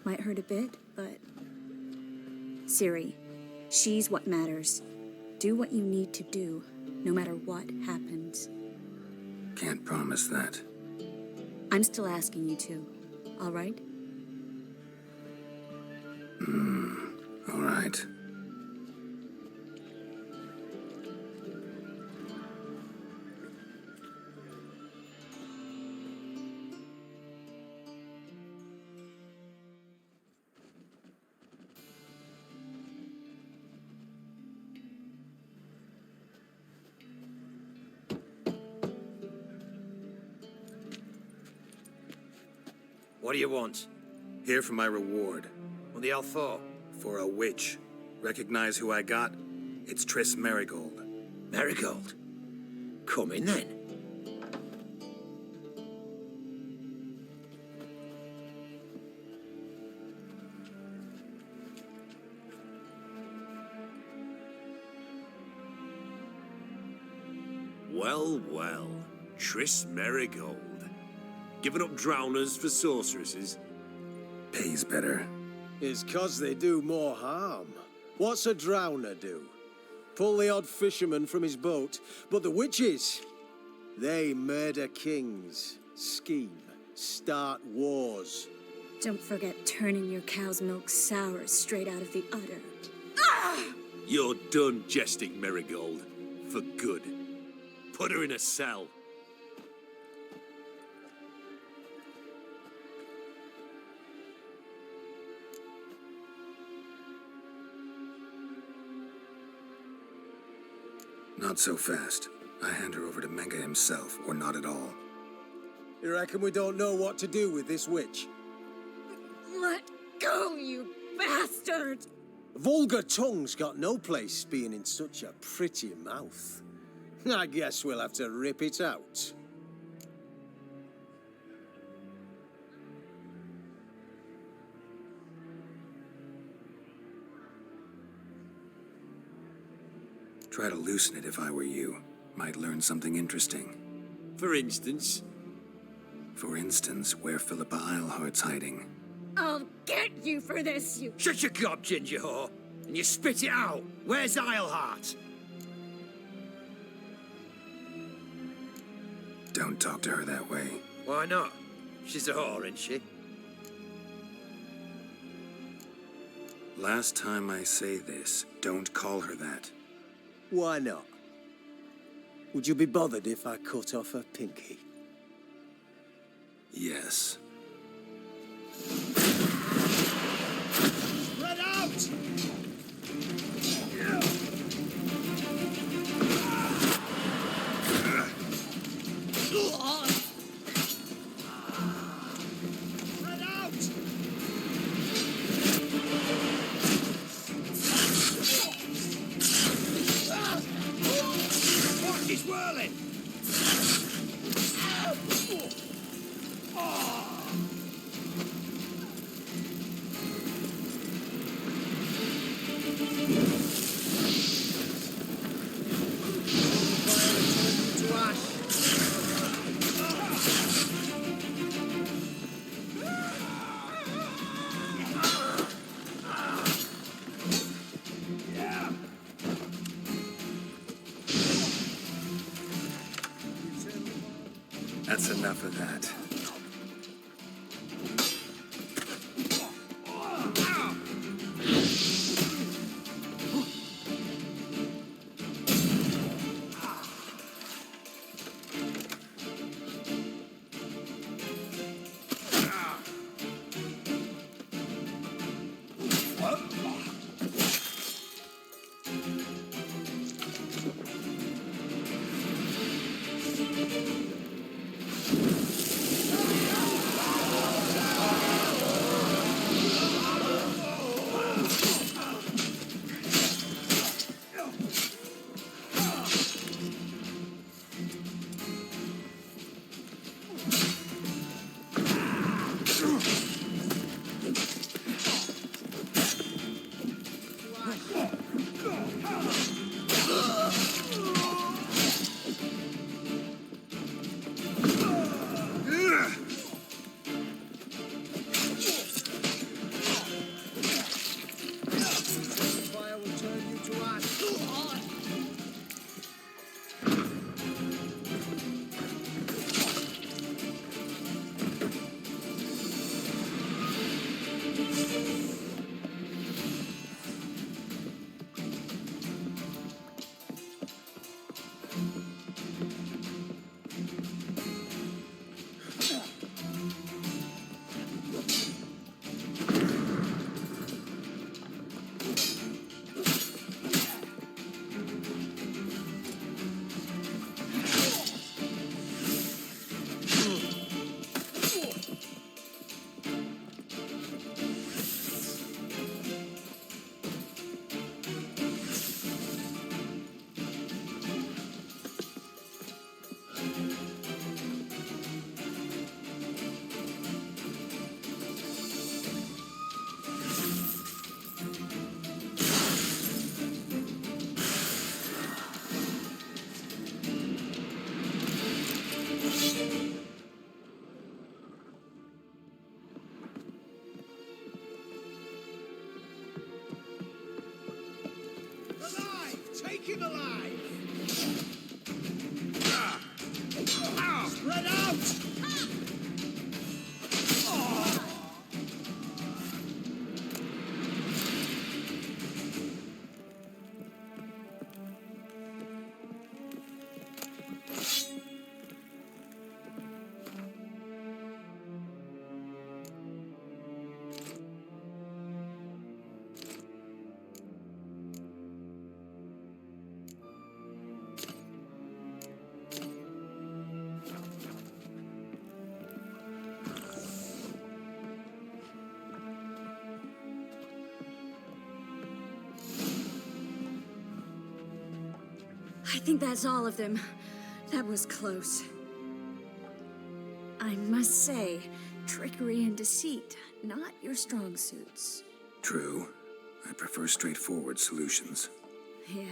Might hurt a bit, but... Ciri, she's what matters. Do what you need to do, no matter what happens. Can't promise that. I'm still asking you to, all right? All right. What do you want? Here for my reward. What the hell for? For a witch. Recognize who I got? It's Triss Merigold. Merigold? Come in then. Well, well. Triss Merigold. Giving up drowners for sorceresses? Pays better. It's 'cause they do more harm. What's a drowner do? Pull the odd fisherman from his boat. But the witches, they murder kings, scheme, start wars. Don't forget turning your cow's milk sour straight out of the udder. You're done jesting, Merigold. For good. Put her in a cell. Not so fast. I hand her over to Menga himself, or not at all. You reckon we don't know what to do with this witch? Let go, you bastard! Vulgar tongue's got no place being in such a pretty mouth. I guess we'll have to rip it out. Try to loosen it if I were you. Might learn something interesting. For instance? For instance, where Philippa Eilhart's hiding. I'll get you for this, you... Shut your gob, ginger whore, and you spit it out. Where's Eilhart? Don't talk to her that way. Why not? She's a whore, isn't she? Last time I say this, don't call her that. Why not? Would you be bothered if I cut off her pinky? Yes. Spread out! Spread out! Fuck, he's whirling! enough of that. Take him alive! Spread out! I think that's all of them. That was close. I must say, trickery and deceit, not your strong suits. True. I prefer straightforward solutions. Yeah.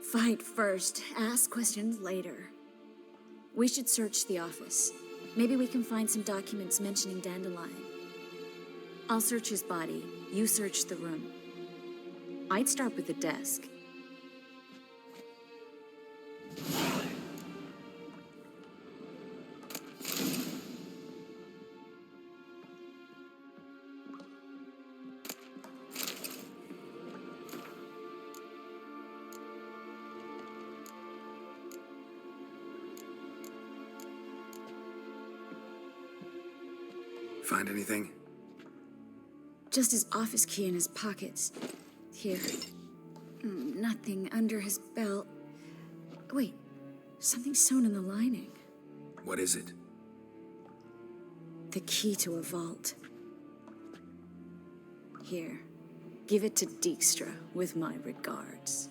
Fight first, ask questions later. We should search the office. Maybe we can find some documents mentioning Dandelion. I'll search his body. You search the room. I'd start with the desk. Find anything? Just his office key in his pockets. Here. Nothing under his belt. Wait, something sewn in the lining. What is it? The key to a vault. Here, give it to Dijkstra with my regards.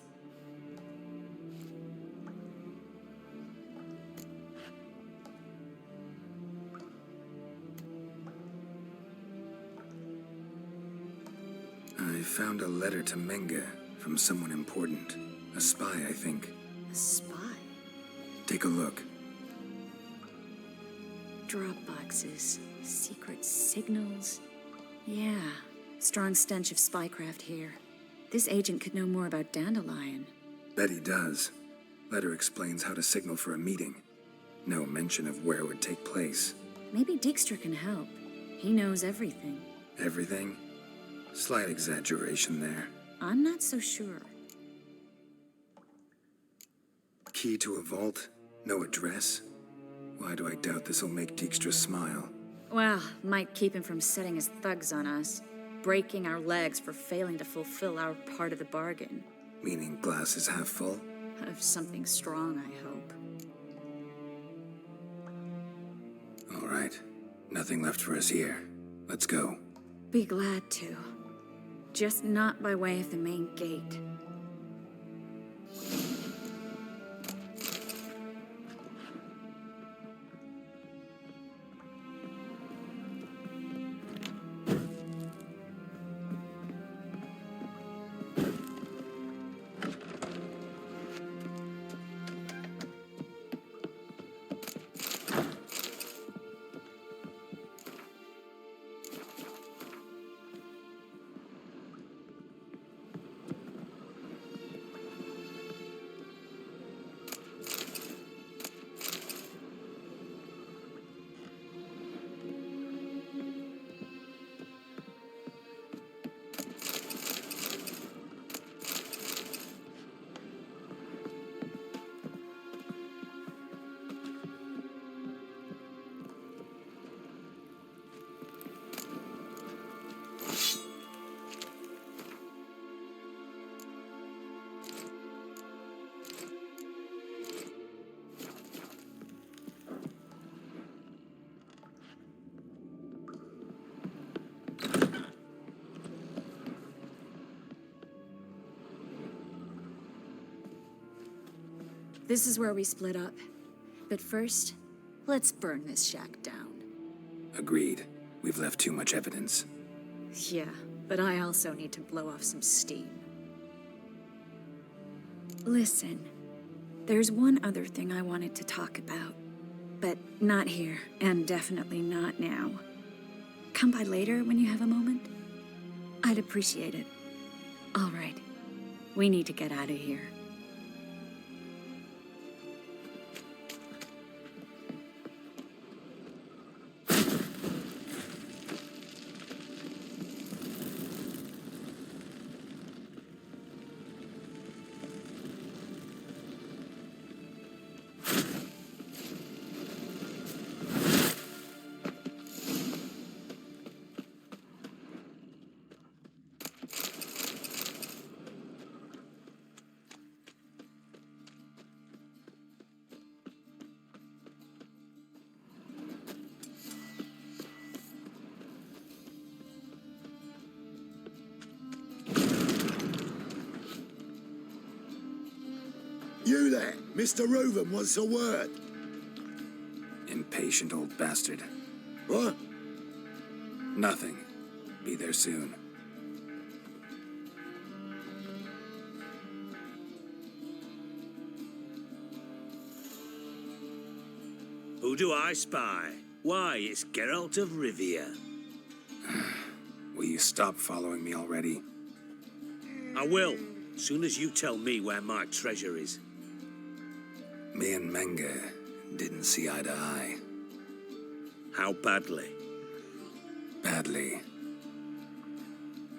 I found a letter to Menga from someone important. A spy, I think. A spy? Take a look. Drop boxes, secret signals. Yeah, strong stench of spycraft here. This agent could know more about Dandelion. Bet he does. Letter explains how to signal for a meeting. No mention of where it would take place. Maybe Dijkstra can help. He knows everything. Everything? Slight exaggeration there. I'm not so sure. Key to a vault? No address? Why do I doubt this'll make Dijkstra smile? Well, might keep him from setting his thugs on us. Breaking our legs for failing to fulfill our part of the bargain. Meaning glass is half full? Of something strong, I hope. All right. Nothing left for us here. Let's go. Be glad to. Just not by way of the main gate. This is where we split up. But first, let's burn this shack down. Agreed. We've left too much evidence. Yeah, but I also need to blow off some steam. Listen, there's one other thing I wanted to talk about. But not here, and definitely not now. Come by later when you have a moment? I'd appreciate it. All right. We need to get out of here. You there, Mr. Reuben wants a word. Impatient old bastard. What? Nothing. Be there soon. Who do I spy? Why, it's Geralt of Rivia. Will you stop following me already? I will, soon as you tell me where my treasure is. Me and Menge didn't see eye to eye. How badly? Badly.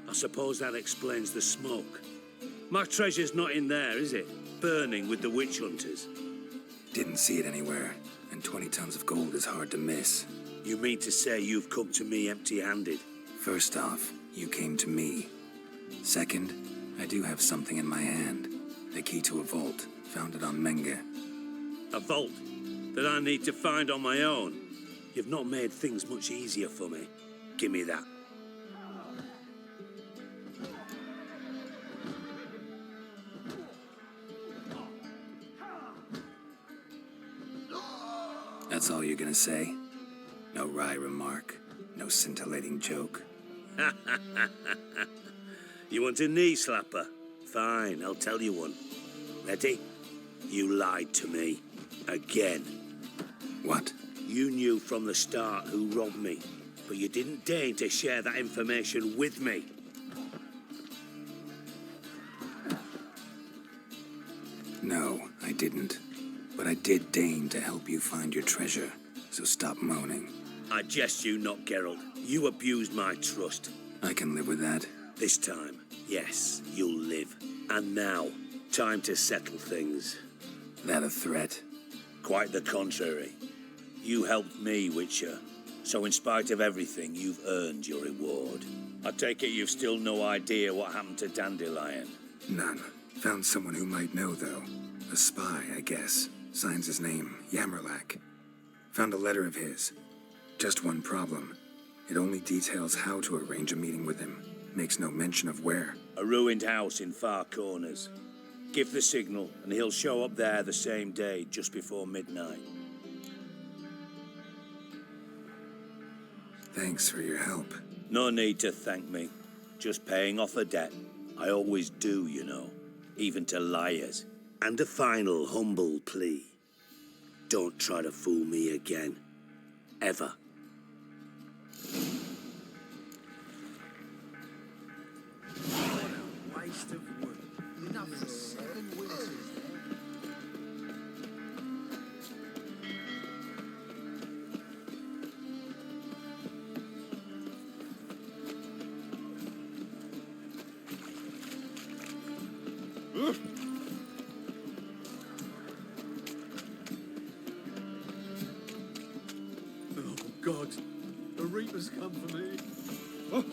I suppose that explains the smoke. My treasure's not in there, is it? Burning with the witch hunters. Didn't see it anywhere, and 20 tons of gold is hard to miss. You mean to say you've come to me empty-handed? First off, you came to me. Second, I do have something in my hand. The key to a vault, found it on Menge. A vault that I need to find on my own? You've not made things much easier for me. Give me that. That's all you're gonna say? No wry remark, no scintillating joke? You want a knee slapper? Fine, I'll tell you one. Ready? You lied to me. Again. What? You knew from the start who robbed me, but you didn't deign to share that information with me. No, I didn't. But I did deign to help you find your treasure, so stop moaning. I jest you not, Geralt. You abused my trust. I can live with that. This time, yes, you'll live. And now, time to settle things. That a threat? Quite the contrary. You helped me, Witcher. So in spite of everything, you've earned your reward. I take it you've still no idea what happened to Dandelion? None. Found someone who might know, though. A spy, I guess. Signs his name, Yammerlack. Found a letter of his. Just one problem. It only details how to arrange a meeting with him. Makes no mention of where. A ruined house in Far Corners. Give the signal, and he'll show up there the same day, just before midnight. Thanks for your help. No need to thank me. Just paying off a debt. I always do, you know. Even to liars. And a final humble plea. Don't try to fool me again. Ever. Waste of wood. Enough for 7 winters. Oh, God. The Reaper's come for me. Oh.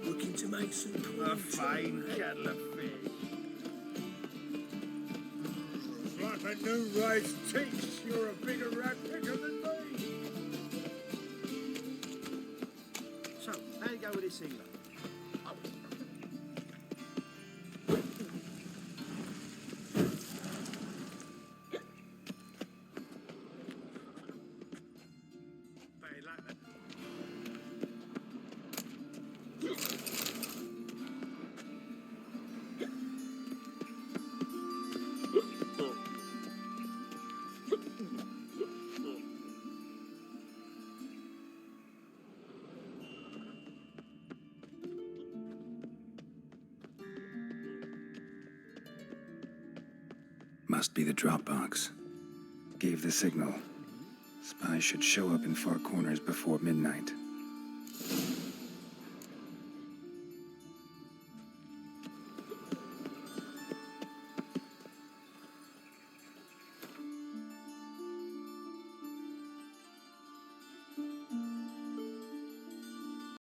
Looking to make some A fine kettle of fish. Like a new race teach, you're a bigger rat picker than me. So, how you go with this healer? Must be the drop box. Gave the signal. Spies should show up in Far Corners before midnight.